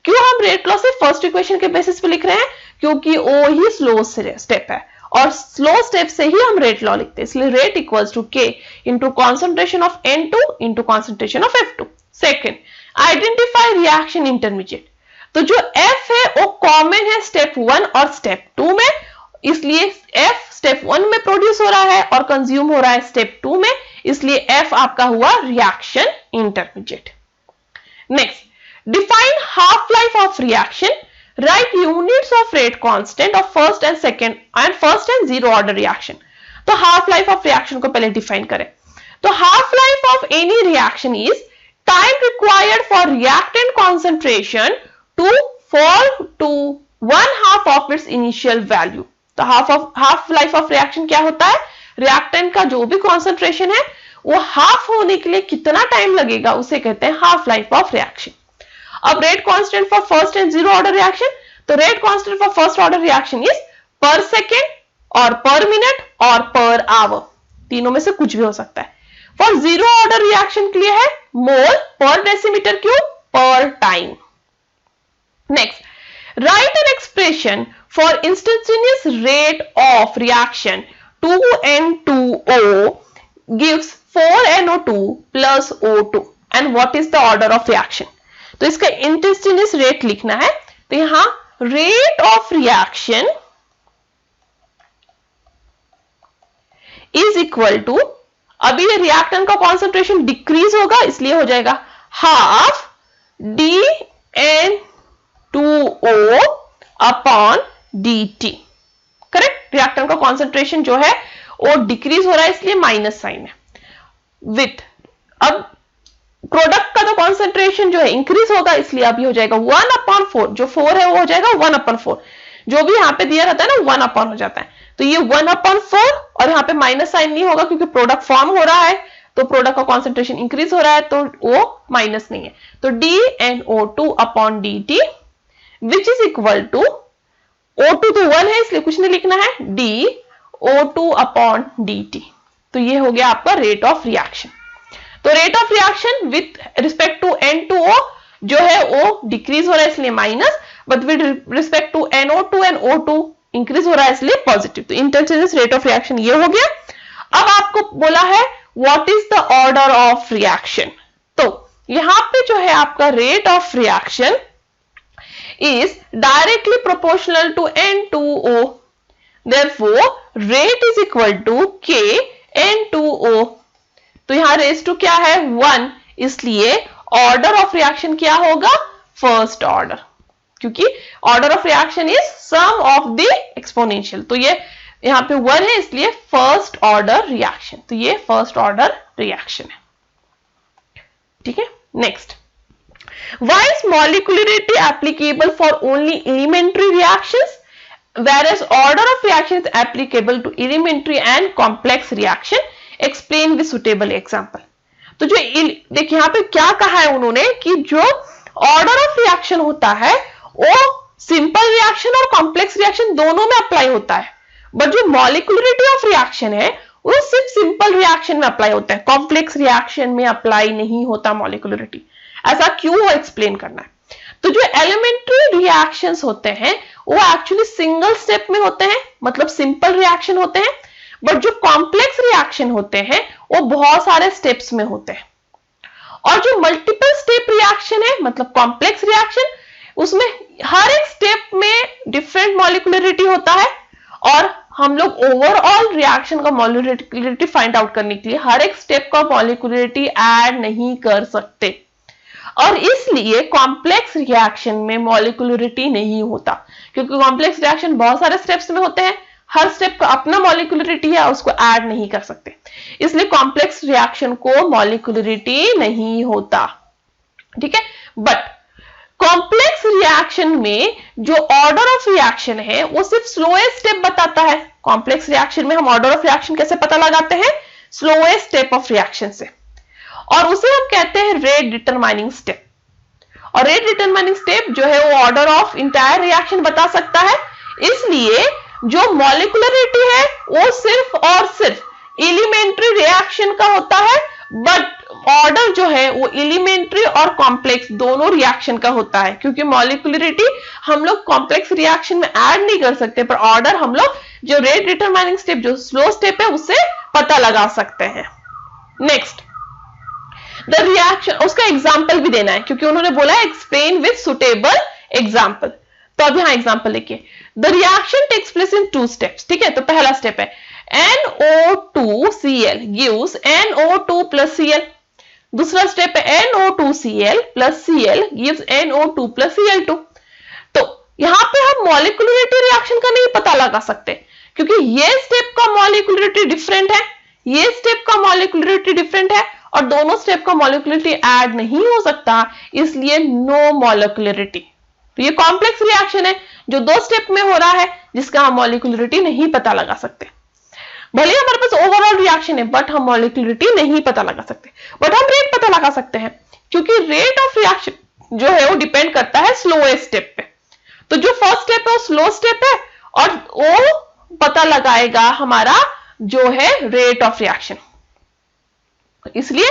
क्यों हम रेट लॉ सिर्फ फर्स्ट इक्वेशन के बेसिस पे लिख रहे हैं? क्योंकि वो ही स्लो स्टेप है और स्लो स्टेप से ही हम रेट लॉ लिखते हैं, इसलिए rate equals to K into concentration of N2 into concentration of F2। Second, identify reaction intermediate. तो जो F है वो कॉमन है स्टेप 1 और स्टेप 2 में, इसलिए F स्टेप 1 में प्रोड्यूस हो रहा है और कंज्यूम हो रहा है स्टेप 2 में, इसलिए F आपका हुआ reaction intermediate. Next, define half life of reaction, write units of rate constant of first and second and first and zero order reaction. तो हाफ लाइफ ऑफ रिएक्शन को पहले डिफाइन करें। तो half life of any reaction is time required for reactant concentration to fall to 1/2 of its initial value। तो half life of reaction क्या होता है, reactant का जो भी कॉन्सेंट्रेशन है वो हाफ होने के लिए कितना टाइम लगेगा उसे कहते हैं हाफ लाइफ ऑफ रिएक्शन। अब rate constant for first and zero order reaction, तो rate constant for first order reaction is per second और पर मिनट और पर आवर, तीनों में से कुछ भी हो सकता है। फॉर जीरो ऑर्डर रिएक्शन के लिए है मोल पर डेसीमीटर क्यूब पर time. Next, write an expression for instantaneous rate of reaction 2N2O gives 4NO2 plus O2 and what is the order of reaction। तो इसका instantaneous rate लिखना है, तो यहां rate of reaction is equal to, अभी ये reactant का concentration decrease होगा इसलिए हो जाएगा half DN2O upon dt। Correct, reactant का कॉन्सेंट्रेशन जो है वो डिक्रीज हो रहा है इसलिए माइनस साइन है। विथ, अब प्रोडक्ट का तो कॉन्सेंट्रेशन जो है इंक्रीज होगा इसलिए अब ये हो जाएगा 1/4, जो 4 है वो हो जाएगा 1/4, जो भी यहाँ पे दिया रहता है ना 1/, हो जाता है, तो ये 1/4 और यहाँ पे माइनस साइन नहीं होगा क्योंकि प्रोडक्ट फॉर्म हो रहा है, तो प्रोडक्ट का कॉन्सेंट्रेशन इंक्रीज हो रहा है तो वो माइनस नहीं है, तो DNO2 upon dt which is equal to, O2 तो 1 है इसलिए कुछ नहीं लिखना है, DO2 अपॉन dt। तो ये हो गया आपका रेट ऑफ रिएक्शन। तो rate of reaction with respect to N2O जो है वो डिक्रीज हो रहा है इसलिए minus, but with respect to NO2 and O2 increase हो रहा है इसलिए पॉजिटिव। तो इंस्टेंटेनियस रेट ऑफ रिएक्शन ये हो गया। अब आपको बोला है what is the order of reaction, तो यहां पे जो है आपका rate of reaction is directly proportional to N2O, therefore rate is equal to K N2O। तो यहां रेस टू क्या है 1, इसलिए ऑर्डर ऑफ रिएक्शन क्या होगा फर्स्ट ऑर्डर, क्योंकि order of reaction is sum of the exponential, तो ये यहां पे 1 है इसलिए फर्स्ट ऑर्डर रिएक्शन, तो ये फर्स्ट ऑर्डर रिएक्शन है। ठीक है, next, why is molecularity applicable for only elementary reactions whereas order of reaction is applicable to elementary and complex reaction, explain with suitable example। तो जो देखिए यहाँ पे क्या कहा है उन्होंने कि जो ऑर्डर ऑफ रिएक्शन होता है वो सिंपल रिएक्शन और कॉम्प्लेक्स रिएक्शन दोनों में अप्लाई होता है, बट जो मॉलिक्यूलरिटी ऑफ रिएक्शन है वो सिर्फ सिंपल रिएक्शन में अप्लाई होता है, कॉम्प्लेक्स रिएक्शन में अप्लाई नहीं होता मॉलिक्यूलरिटी। ऐसा क्यों वो एक्सप्लेन करना है। तो जो एलिमेंट्री रिएक्शंस होते हैं वो एक्चुअली सिंगल स्टेप में होते हैं, मतलब सिंपल रिएक्शन होते हैं, बट जो कॉम्प्लेक्स रिएक्शन होते हैं वो बहुत सारे स्टेप्स में होते हैं। और जो मल्टीपल स्टेप रिएक्शन है मतलब कॉम्प्लेक्स रिएक्शन, उसमें हर एक स्टेप में डिफरेंट मॉलिक्यूलरिटी होता है और हम लोग ओवरऑल रिएक्शन का मॉलिक्यूलरिटी फाइंड आउट करने के लिए हर एक स्टेप का मॉलिक्यूलरिटी ऐड नहीं कर सकते, और इसलिए कॉम्प्लेक्स रिएक्शन में मॉलिक्यूलरिटी नहीं होता, क्योंकि कॉम्प्लेक्स रिएक्शन बहुत सारे स्टेप्स में होते हैं, हर स्टेप का अपना मॉलिक्यूलरिटी है, उसको ऐड नहीं कर सकते, इसलिए कॉम्प्लेक्स रिएक्शन को मॉलिक्यूलरिटी नहीं होता। ठीक है, बट कॉम्प्लेक्स रिएक्शन में जो ऑर्डर ऑफ रिएक्शन है वो सिर्फ स्लोएस्ट स्टेप बताता है। कॉम्प्लेक्स रिएक्शन में हम ऑर्डर ऑफ रिएक्शन कैसे पता लगाते हैं, स्लोएस्ट स्टेप ऑफ रिएक्शन से, और उसे हम कहते हैं रेट डिटरमाइनिंग स्टेप। और रेट डिटरमाइनिंग स्टेप जो है वो ऑर्डर ऑफ इंटायर रिएक्शन बता सकता है, इसलिए जो मॉलिक्यूलरिटी है वो सिर्फ और सिर्फ एलिमेंट्री रिएक्शन का होता है, बट ऑर्डर जो है वो एलिमेंट्री और कॉम्प्लेक्स दोनों रिएक्शन का होता है, क्योंकि मॉलिक्यूलरिटी हम लोग कॉम्प्लेक्स रिएक्शन में ऐड नहीं कर सकते, पर ऑर्डर हम लोग जो रेट डिटरमाइनिंग स्टेप जो स्लो स्टेप है उससे पता लगा सकते हैं। नेक्स्ट, द रिएक्शन, उसका एग्जाम्पल भी देना है क्योंकि उन्होंने बोला एक्सप्लेन विथ सुटेबल एग्जाम्पल, तो अब यहां एग्जाम्पल देखिए। The reaction takes place in 2 steps. ठीक है, तो पहला स्टेप है NO2Cl gives NO2 plus Cl, दूसरा स्टेप है NO2Cl plus Cl gives NO2 plus Cl2। तो यहां पे हम मॉलिक्यूलरिटी रिएक्शन का नहीं पता लगा सकते क्योंकि ये स्टेप का मॉलिक्यूलरिटी डिफरेंट है, ये स्टेप का मॉलिक्यूलरिटी डिफरेंट है, और दोनों स्टेप का मॉलिक्यूलरिटी ऐड नहीं हो सकता, इसलिए नो मॉलिक्यूलरिटी। तो ये कॉम्प्लेक्स रिएक्शन है जो 2 स्टेप में हो रहा है, जिसका हम मॉलिक्यूलरिटी नहीं पता लगा सकते। भले हमारे पास ओवरऑल रिएक्शन है बट हम मॉलिक्यूलरिटी नहीं पता लगा सकते, बट हम रेट पता लगा सकते हैं, क्योंकि रेट ऑफ रिएक्शन जो है वो डिपेंड करता है स्लोएस्ट स्टेप पे। तो जो फर्स्ट स्टेप है वो स्लो स्टेप है और वो पता लगाएगा हमारा जो है रेट ऑफ रिएक्शन। इसलिए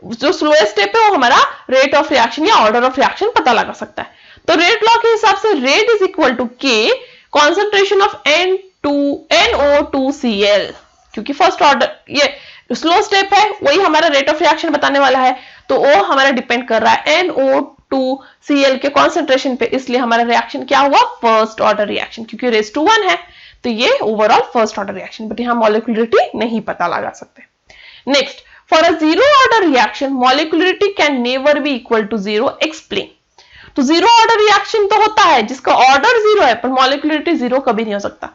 जो स्लोएस्ट स्टेप है वो हमारा रेट ऑफ रिएक्शन या ऑर्डर ऑफ रिएक्शन पता लगा सकता है। तो रेट लॉ के हिसाब से रेट इज इक्वल टू के कॉन्सेंट्रेशन ऑफ NO2Cl, क्योंकि फर्स्ट ऑर्डर ये स्लो स्टेप है, वही हमारा रेट ऑफ रिएक्शन बताने वाला है, तो वो हमारा डिपेंड कर रहा है NO2Cl के कॉन्सेंट्रेशन पे, इसलिए हमारा रिएक्शन क्या हुआ, फर्स्ट ऑर्डर रिएक्शन, क्योंकि रेस टू 1 है तो ये overall first order reaction, but यहां मॉलिक्यूलरिटी नहीं पता लगा सकते। Next, for a zero order reaction molecularity can never be equal to 0, explain. तो जीरो ऑर्डर रिएक्शन तो होता है जिसका ऑर्डर 0 है, पर मॉलिक्यूलरिटी 0 कभी नहीं हो सकता,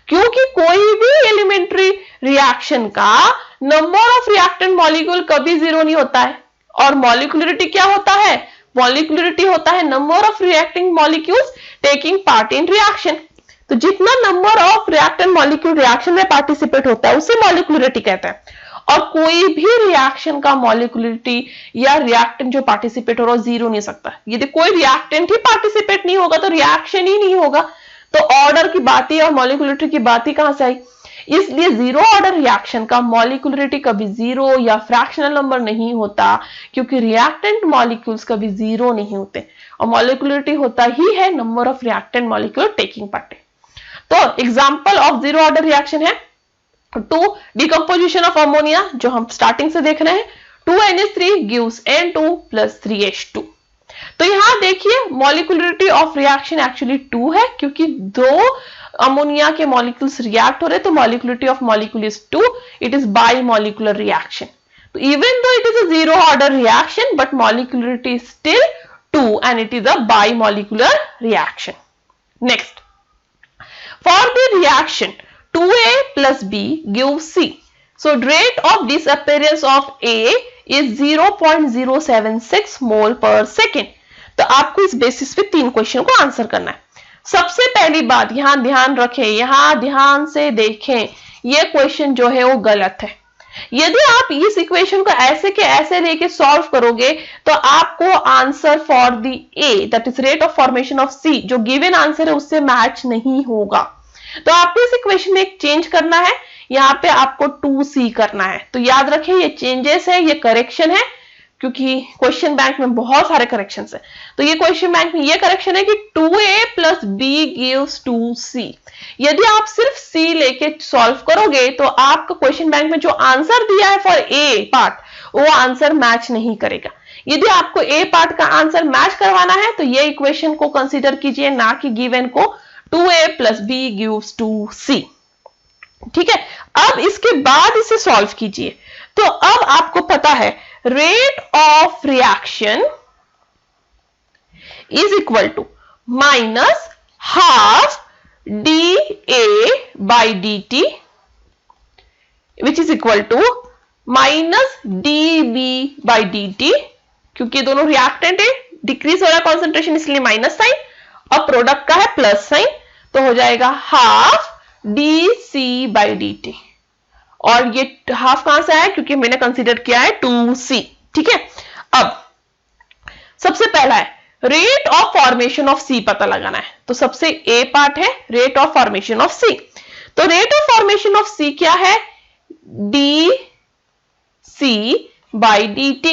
क्योंकि कोई भी एलिमेंट्री रिएक्शन का नंबर ऑफ रिएक्टेंट मॉलिक्यूल कभी 0 नहीं होता है। और मॉलिक्यूलरिटी क्या होता है, मॉलिक्यूलरिटी होता है number of reacting molecules taking part in reaction. तो जितना number of reactant molecule reaction में पार्टिसिपेट होता है उसे मॉलिक्यूलरिटी कहते हैं। और कोई भी रिएक्शन का मॉलिक्यूलरिटी या रिएक्टेंट जो पार्टिसिपेट हो रहा है 0 नहीं सकता। यदि कोई रिएक्टेंट ही पार्टिसिपेट नहीं होगा तो रिएक्शन ही नहीं होगा, तो ऑर्डर की बात ही और मॉलिक्यूलरिटी की बात ही कहां से आई। इसलिए जीरो ऑर्डर रिएक्शन का मॉलिक्यूलरिटी कभी 0 या फ्रैक्शनल नंबर नहीं होता, क्योंकि रिएक्टेंट मॉलिक्यूल्स कभी 0 नहीं होते और मॉलिक्यूलरिटी होता ही है number of reactant molecule taking part. तो example of zero order reaction है 2 डिकम्पोजिशन ऑफ अमोनिया, जो हम स्टार्टिंग से देख रहे हैं, 2NH3 गिव्स N2 + 3H2। तो यहां देखिए मॉलिक्यूलरिटी ऑफ रिएक्शन एक्चुअली 2 है, क्योंकि 2 अमोनिया के मॉलिक्यूल्स रिएक्ट हो रहे, तो molecularity of molecule is 2, it is bimolecular reaction. तो even though it is a zero order reaction but molecularity is still 2 and it is a bimolecular reaction. Next, for the reaction 2A plus B gives C. So rate of disappearance of A is 0.076 mole per second. तो आपको इस basis पे 3 question को answer करना है। सबसे पहली बात यहां ध्यान रखें, यहां ध्यान से देखें, ये क्वेश्चन जो है वो गलत है। यदि आप इस इक्वेशन को ऐसे के ऐसे लेके सॉल्व करोगे तो आपको answer for the A that is rate of formation of C जो गिवन आंसर है उससे मैच नहीं होगा। तो आपको इस इक्वेशन में एक चेंज करना है, यहां पे आपको 2C करना है। तो याद रखें ये चेंजेस है, ये करेक्शन है, क्योंकि क्वेश्चन बैंक में बहुत सारे करेक्शंस है। तो ये क्वेश्चन बैंक में ये करेक्शन है कि 2A plus B gives 2C। यदि आप सिर्फ C लेके सॉल्व करोगे तो आपका क्वेश्चन बैंक में जो आंसर दिया है फॉर A पार्ट वो आंसर मैच नहीं करेगा। यदि आपको A पार्ट का आंसर मैच करवाना है तो ये इक्वेशन को कंसीडर कीजिए, ना कि गिवन को 2A plus B gives 2C। ठीक है, अब इसके बाद इसे सॉल्व कीजिए। तो अब आपको पता है rate of reaction is equal to minus half dA by dt which is equal to minus dB by dt, क्योंकि दोनों रिएक्टेंट है, डिक्रीज हो रहा है कॉन्सेंट्रेशन इसलिए माइनस साइन, और प्रोडक्ट का है प्लस साइन, तो हो जाएगा हाफ dC by dt। और ये हाफ कहां से आया, क्योंकि मैंने कंसीडर किया है 2C। ठीक है, अब सबसे पहला है rate of formation of C पता लगाना है। तो सबसे A पार्ट है rate of formation of C। तो rate of formation of C क्या है, dC by dt,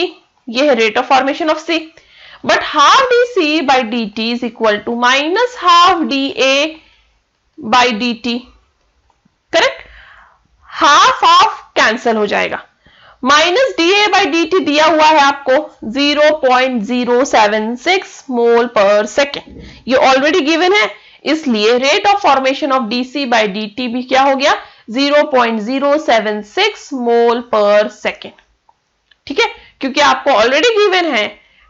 ये है rate of formation of C। But half dC by dt is equal to minus half dA by dt। Correct, half of cancel हो जाएगा, minus dA by dt दिया हुआ है आपको 0.076 मोल पर सेकेंड, ये already given है, इसलिए rate of formation of dC by dt भी क्या हो गया 0.076 मोल पर सेकेंड। ठीक है, क्योंकि आपको ऑलरेडी गिवन है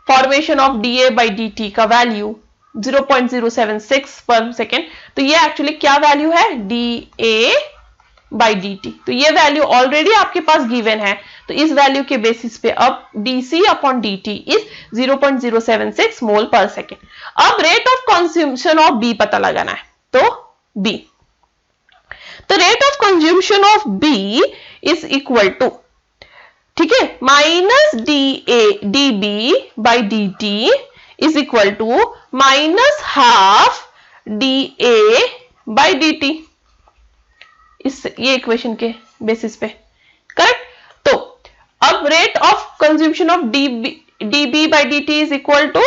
formation of dA by dt का वैल्यू 0.076 पर सेकेंड, तो ये एक्चुअली क्या वैल्यू है dA by dt। तो ये वैल्यू ऑलरेडी आपके पास गिवन है, तो इस वैल्यू के बेसिस पे अब dc upon dt is 0.076 mole per second. अब rate of consumption of B पता लगाना है, तो B, तो rate of consumption of B is equal to, ठीक है, minus dB by dt is equal to minus half dA by dt, ये equation के बेसिस पे, करेक्ट। तो अब rate of consumption of dB by dt is equal to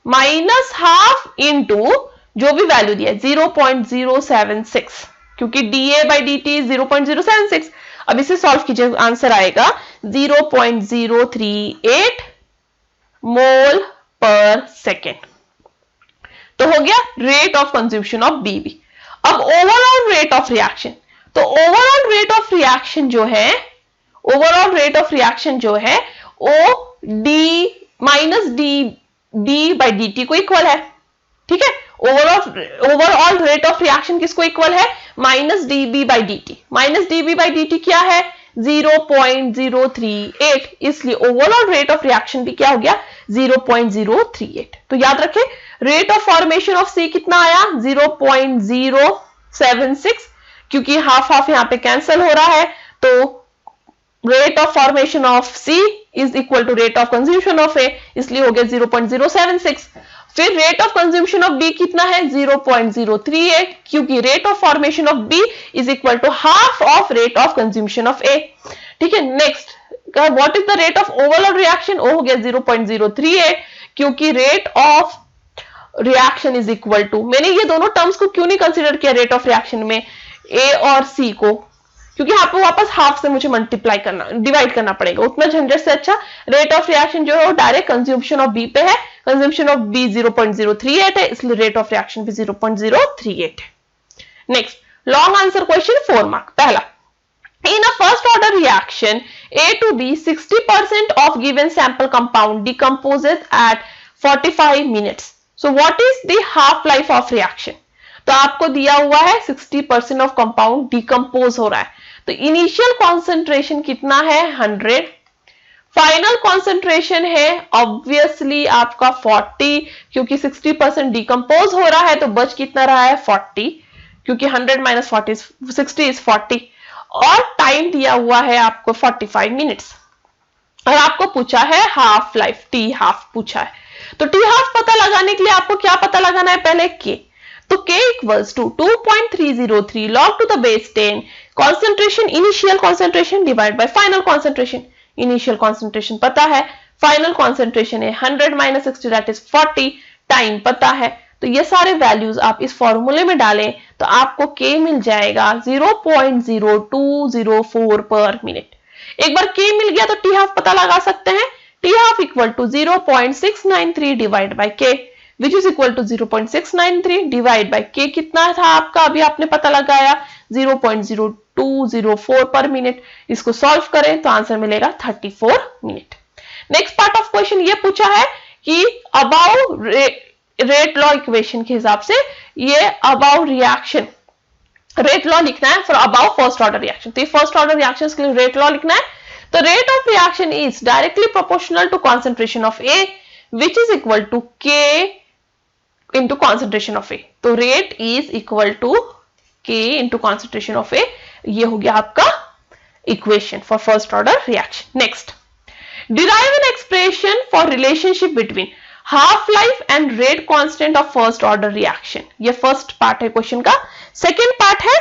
minus half into जो भी value दिया 0.076, क्योंकि dA बाई dt 0.076। अब इसे सॉल्व कीजिए, आंसर आएगा 0.038 मोल पर सेकेंड। तो हो गया rate of consumption of BB। अब ओवरऑल रेट ऑफ रिएक्शन, तो ओवरऑल रेट ऑफ रिएक्शन जो है, ओवरऑल रेट ऑफ रिएक्शन जो है वो D minus dB by dt को इक्वल है, ठीक है। ओवरऑल रेट ऑफ रिएक्शन किसको इक्वल है, minus dB by dt। Minus dB by dt क्या है, 0.038, इसलिए ओवरऑल रेट ऑफ रिएक्शन भी क्या हो गया, 0.038। तो याद रखें rate of formation of C कितना आया, 0.076, क्योंकि हाफ हाफ यहां पे कैंसिल हो रहा है, तो rate of formation of C is equal to rate of consumption of A, इसलिए हो गया 0.076। फिर rate of consumption of B कितना है, 0.038, क्योंकि rate of formation of B is equal to half of rate of consumption of A, ठीक है। Next, what is the rate of overall reaction, वो हो गया 0.038, क्योंकि rate of reaction is equal to, मैंने ये दोनों टर्म्स को क्यों नहीं कंसीडर किया रेट ऑफ रिएक्शन में, A और C को, क्योंकि यहाँ पे वापस हाफ से मुझे मल्टीप्लाई करना, डिवाइड करना पड़ेगा, उतना झंझट से अच्छा रेट ऑफ रिएक्शन जो है वो डायरेक्ट कंज्यूमशन ऑफ B पे है। कंज्यूमशन ऑफ B 0.038 है, इसलिए रेट ऑफ रिएक्शन भी 0.038 है। Next, long answer question 4 mark. पहला, in a first order reaction A to B 60% of given sample compound decomposes at 45 minutes. So what is the half life of reaction? तो आपको दिया हुआ है 60% of compound decompose हो रहा है, तो इनिशियल कॉन्सेंट्रेशन कितना है, 100, फाइनल कॉन्सेंट्रेशन है ऑब्वियसली आपका 40, क्योंकि 60% डिकम्पोज हो रहा है, तो बच कितना रहा है 40, क्योंकि 100 माइनस 60 इज 40, और टाइम दिया हुआ है आपको 45 मिनट्स, और आपको पूछा है हाफ लाइफ, टी हाफ पूछा है। तो टी हाफ पता लगाने के लिए आपको क्या पता लगाना है, पहले के, तो K equals to 2.303 log to the base 10 concentration, initial concentration divide by final concentration. Initial concentration पता है, फाइनल कॉन्सेंट्रेशन है 100 माइनस 60 दैट इज 40, टाइम पता है, तो ये सारे वैल्यूज आप इस फॉर्मूले में डालें तो आपको K मिल जाएगा 0.0204 पर मिनट। एक बार K मिल गया तो टी हाफ पता लगा सकते हैं, T half equal to 0.693 divide by K, which is equal to 0.693 divide by K कितना था आपका, अभी आपने पता लगाया 0.0204 पर मिनट। इसको सॉल्व करें तो आंसर मिलेगा 34 minute. Next part of question ये पूछा है कि अबाउ रेट लॉ इक्वेशन के हिसाब से ये अबाउ रिएक्शन रेट लॉ लिखना है for about first order reaction. तो फर्स्ट ऑर्डर रिएक्शन के लिए रेट लॉ लिखना है, तो rate of reaction is directly proportional to concentration of A which is equal to K into concentration of A। तो rate is equal to K into concentration of A, ये हो गया आपका equation for first order reaction. Next, derive an expression for relationship between half life and rate constant of first order reaction. ये first part है question का। Second part है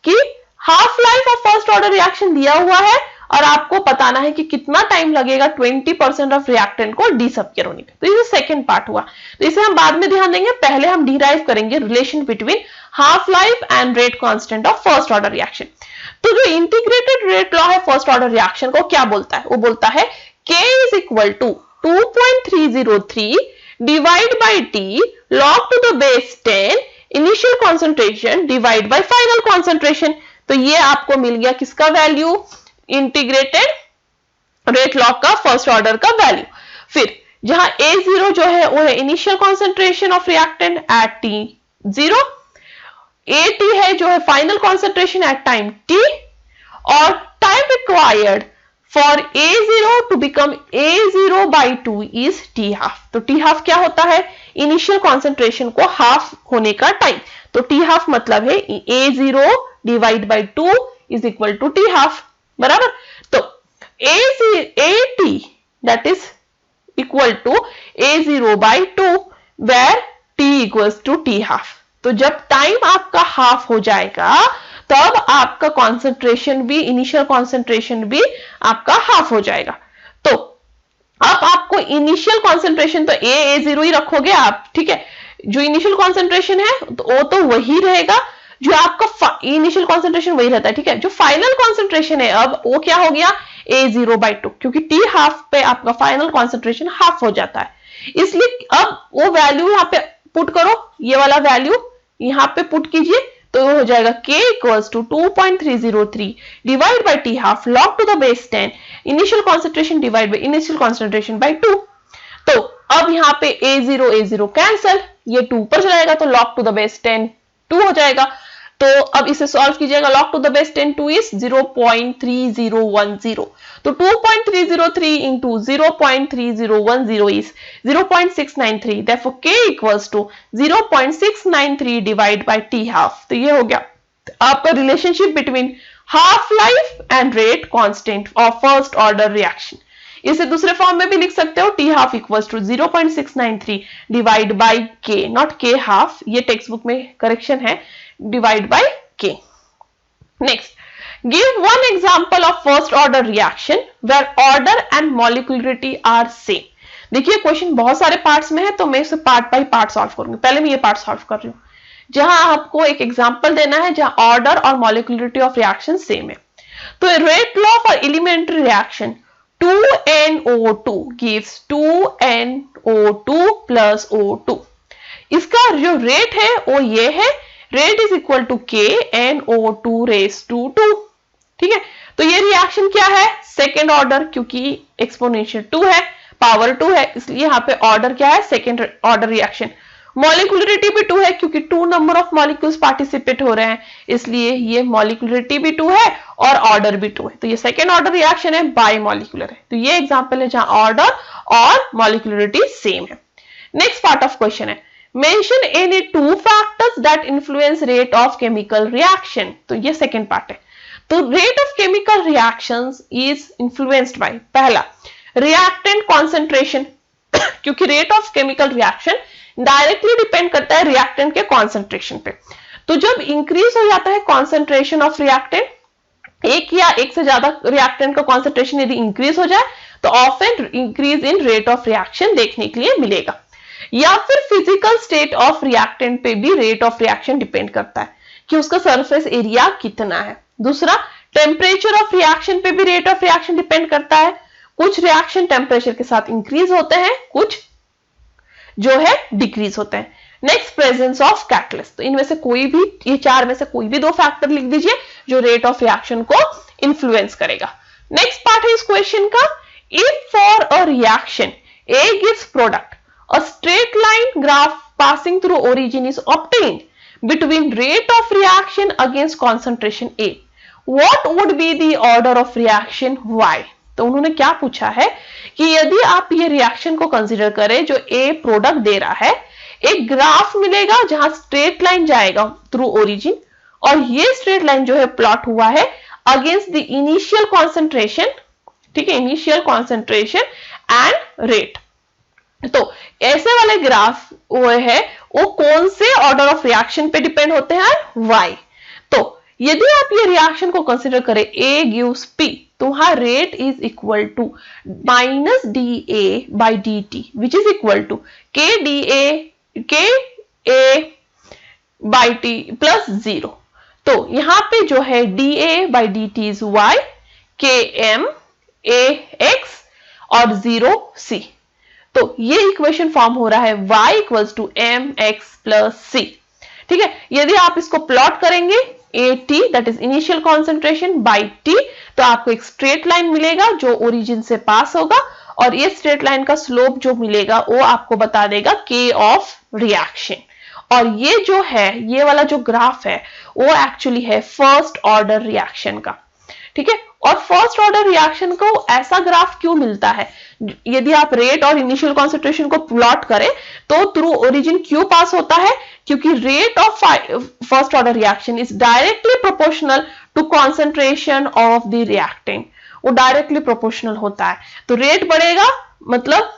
कि half life of first order reaction दिया हुआ है और आपको बताना है कि कितना टाइम लगेगा 20% ऑफ रिएक्टेंट को डिसअपियर होने पे। तो ये सेकंड पार्ट हुआ, तो इसे हम बाद में ध्यान देंगे, पहले हम डिराइव करेंगे relation between half life and rate constant of first order reaction. तो जो इंटीग्रेटेड रेट लॉ है फर्स्ट ऑर्डर रिएक्शन को क्या बोलता है, वो बोलता है K is equal to 2.303 divide by T log to the base 10 initial concentration divide by final concentration. तो ये आपको मिल गया किसका वैल्यू, इंटीग्रेटेड रेट लॉ का फर्स्ट ऑर्डर का वैल्यू। फिर जहां A0 जो है वो है initial concentration of reactant at T0, AT है जो है final concentration at time T, और time required for A0 to become A0 by 2 is T half. तो T हाफ क्या होता है? इनिशियल कॉन्सेंट्रेशन को हाफ होने का टाइम। तो T हाफ मतलब है A0 divide by 2 is equal to T half, बराबर। तो AT that is equal to A0 by 2 where T equals to T half. तो जब टाइम आपका हाफ हो जाएगा तब आपका कॉन्सेंट्रेशन भी, इनिशियल कॉन्सेंट्रेशन भी आपका हाफ हो जाएगा। तो अब आपको इनिशियल कॉन्सेंट्रेशन तो A0 ही रखोगे आप, ठीक है। जो इनिशियल कॉन्सेंट्रेशन है तो वो तो वही रहेगा, जो आपका इनिशियल कॉन्सेंट्रेशन वही रहता है, ठीक है। जो फाइनल कॉन्सेंट्रेशन है अब वो क्या हो गया? A0 बाई 2, क्योंकि T हाफ पे आपका फाइनल कॉन्सेंट्रेशन हाफ हो जाता है। इसलिए अब वो वैल्यू यहाँ पे पुट करो, ये वाला वैल्यू यहाँ पे पुट कीजिए, तो हो जाएगा K equals to 2.303 divide by T half log to the base 10 initial concentration divide by initial concentration by 2। तो अब यहाँ पे A0 कैंसल, ये 2 पर चलाएगा तो log टू द बेस 10 2 हो जाएगा। तो अब इसे सॉल्व कीजिएगा, log to the base 10 2 is 0.3010। तो 2.303 into 0.3010 is 0.693, therefore K equals to 0.693 divided by T half। तो ये हो गया आपका relationship between half life and rate constant of first order reaction. इसे दूसरे फॉर्म में भी लिख सकते हो, T half equals to 0.693 divide by K, not K half, ये टेक्स्ट बुक में करेक्शन है, divide by K। Next, give one example of first order reaction where order and molecularity are same। देखिए question बहुत सारे parts में है तो मैं इसे पार्ट बाय पार्ट सॉल्व करूंगी। पहले मैं ये पार्ट सॉल्व कर रही हूँ जहां आपको एक एग्जांपल देना है जहां ऑर्डर और मॉलिक्यूलरिटी ऑफ रिएक्शन सेम है। तो rate law for elementary reaction 2NO2 gives 2NO2 plus O2। इसका जो रेट है वो ये है, rate is equal to KNO2 raised to 2, ठीक है। तो ये रिएक्शन क्या है? सेकेंड ऑर्डर, क्योंकि एक्सपोनेंशियल 2 है, पावर 2 है, इसलिए यहाँ पे ऑर्डर क्या है? Second order reaction. मॉलिक्यूलरिटी भी 2 है क्योंकि 2 नंबर ऑफ मॉलिक्यूल्स पार्टिसिपेट हो रहे हैं, इसलिए ये मॉलिक्यूलरिटी भी 2 है और ऑर्डर भी 2 है। तो ये सेकेंड ऑर्डर रिएक्शन है, बाय मॉलिक्यूलर है। तो ये एग्जांपल है जहां ऑर्डर और मॉलिक्यूलरिटी सेम है। नेक्स्ट पार्ट ऑफ क्वेश्चन है, mention any 2 factors that influence rate of chemical reaction. तो ये सेकेंड पार्ट है। तो rate of chemical reactions is influenced by, पहला रिएक्टेंट कॉन्सेंट्रेशन, क्योंकि rate of chemical reaction directly depend करता है रिएक्टेंट के कॉन्सेंट्रेशन पे। तो जब इंक्रीज हो जाता है कॉन्सेंट्रेशन ऑफ रिएक्टेंट, एक या एक से ज्यादा रिएक्टेंट का कॉन्सेंट्रेशन यदि इंक्रीज हो जाए तो often increase in rate of reaction देखने के लिए मिलेगा। या फिर फिजिकल स्टेट ऑफ रिएक्टेंट पे भी रेट ऑफ रिएक्शन डिपेंड करता है कि उसका सरफेस एरिया कितना है। दूसरा, टेम्परेचर ऑफ रिएक्शन पे भी रेट ऑफ रिएक्शन डिपेंड करता है। कुछ रिएक्शन टेम्परेचर के साथ इंक्रीज होते हैं, कुछ जो है डिक्रीज होते हैं। Next, presence of catalyst. तो इनमें से कोई भी, ये 4 में से कोई भी 2 फैक्टर लिख दीजिए जो रेट ऑफ रिएक्शन को इन्फ्लुएंस करेगा। नेक्स्ट पार्ट है इस क्वेश्चन का, if for a reaction A gives product, a straight line graph passing through origin is obtained between rate of reaction against concentration A, what would be the order of reaction Y। तो उन्होंने क्या पूछा है कि यदि आप ये reaction को कंसीडर करें जो A प्रोडक्ट दे रहा है, एक ग्राफ मिलेगा जहां स्ट्रेट लाइन जाएगा थ्रू ओरिजिन और ये स्ट्रेट लाइन जो है प्लॉट हुआ है अगेंस्ट द इनिशियल कॉन्सेंट्रेशन, ठीक है, इनिशियल कॉन्सेंट्रेशन एंड रेट। तो ऐसे वाले ग्राफ वो है, वो कौन से ऑर्डर ऑफ रिएक्शन पे डिपेंड होते हैं? Y। तो यदि आप ये रिएक्शन को कंसीडर करें A gives P, तो वहां rate is equal to minus DA by DT which is equal to KA by T plus 0। तो यहां पे जो है DA by DT is Y, KM AX और 0 C। तो ये इक्वेशन फॉर्म हो रहा है y equals to mx plus c, ठीक है। यदि आप इसको प्लॉट करेंगे AT that is initial concentration by T, तो आपको एक स्ट्रेट लाइन मिलेगा जो ओरिजिन से पास होगा और ये स्ट्रेट लाइन का स्लोप जो मिलेगा वो आपको बता देगा K ऑफ रिएक्शन। और ये जो है, ये वाला जो ग्राफ है वो एक्चुअली है फर्स्ट ऑर्डर रिएक्शन का, ठीक है। और फर्स्ट ऑर्डर रिएक्शन को ऐसा ग्राफ क्यों मिलता है? यदि आप रेट और इनिशियल कॉन्सेंट्रेशन को प्लॉट करें तो थ्रू ओरिजिन क्यों पास होता है? क्योंकि rate of first order reaction is directly proportional to concentration of the reactant, वो डायरेक्टली प्रोपोर्शनल होता है। तो रेट बढ़ेगा मतलब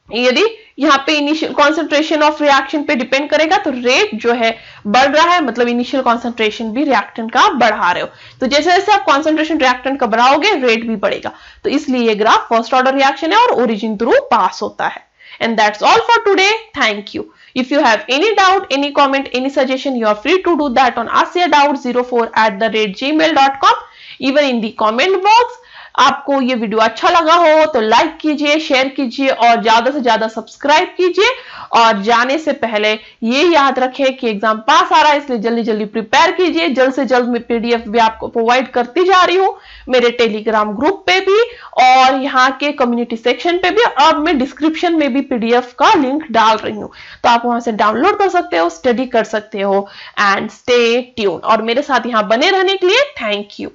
यदि यहाँ पे इनिशियल कॉन्सेंट्रेशन ऑफ रिएक्शन पे डिपेंड करेगा तो रेट जो है बढ़ रहा है, मतलब इनिशियल कॉन्सेंट्रेशन भी रिएक्टेंट का बढ़ा रहे हो। तो जैसे जैसे आप कॉन्सेंट्रेशन रिएक्टेंट का बढ़ाओगे रेट भी बढ़ेगा। तो इसलिए ये ग्राफ फर्स्ट ऑर्डर रिएक्शन है और ओरिजिन थ्रू पास होता है। And that's all for today. Thank you. If you have any doubt, any comment, any suggestion, you are free to do that on askyourdoubt04@gmail.com, even in the comment box। आपको ये video अच्छा लगा हो तो like कीजिए, share कीजिए और ज्यादा से ज्यादा सब्सक्राइब कीजिए। और जाने से पहले ये याद रखें कि एग्जाम पास आ रहा है, इसलिए जल्दी जल्दी प्रिपेयर कीजिए। जल्द से जल्द मैं पीडीएफ भी आपको प्रोवाइड करती जा रही हूँ, मेरे टेलीग्राम ग्रुप पे भी और यहाँ के कम्युनिटी सेक्शन पे भी। अब मैं डिस्क्रिप्शन में भी पीडीएफ का लिंक डाल रही हूँ, तो आप वहां से डाउनलोड कर सकते हो, स्टडी कर सकते हो। And stay tune. और मेरे साथ यहाँ बने रहने के लिए थैंक यू।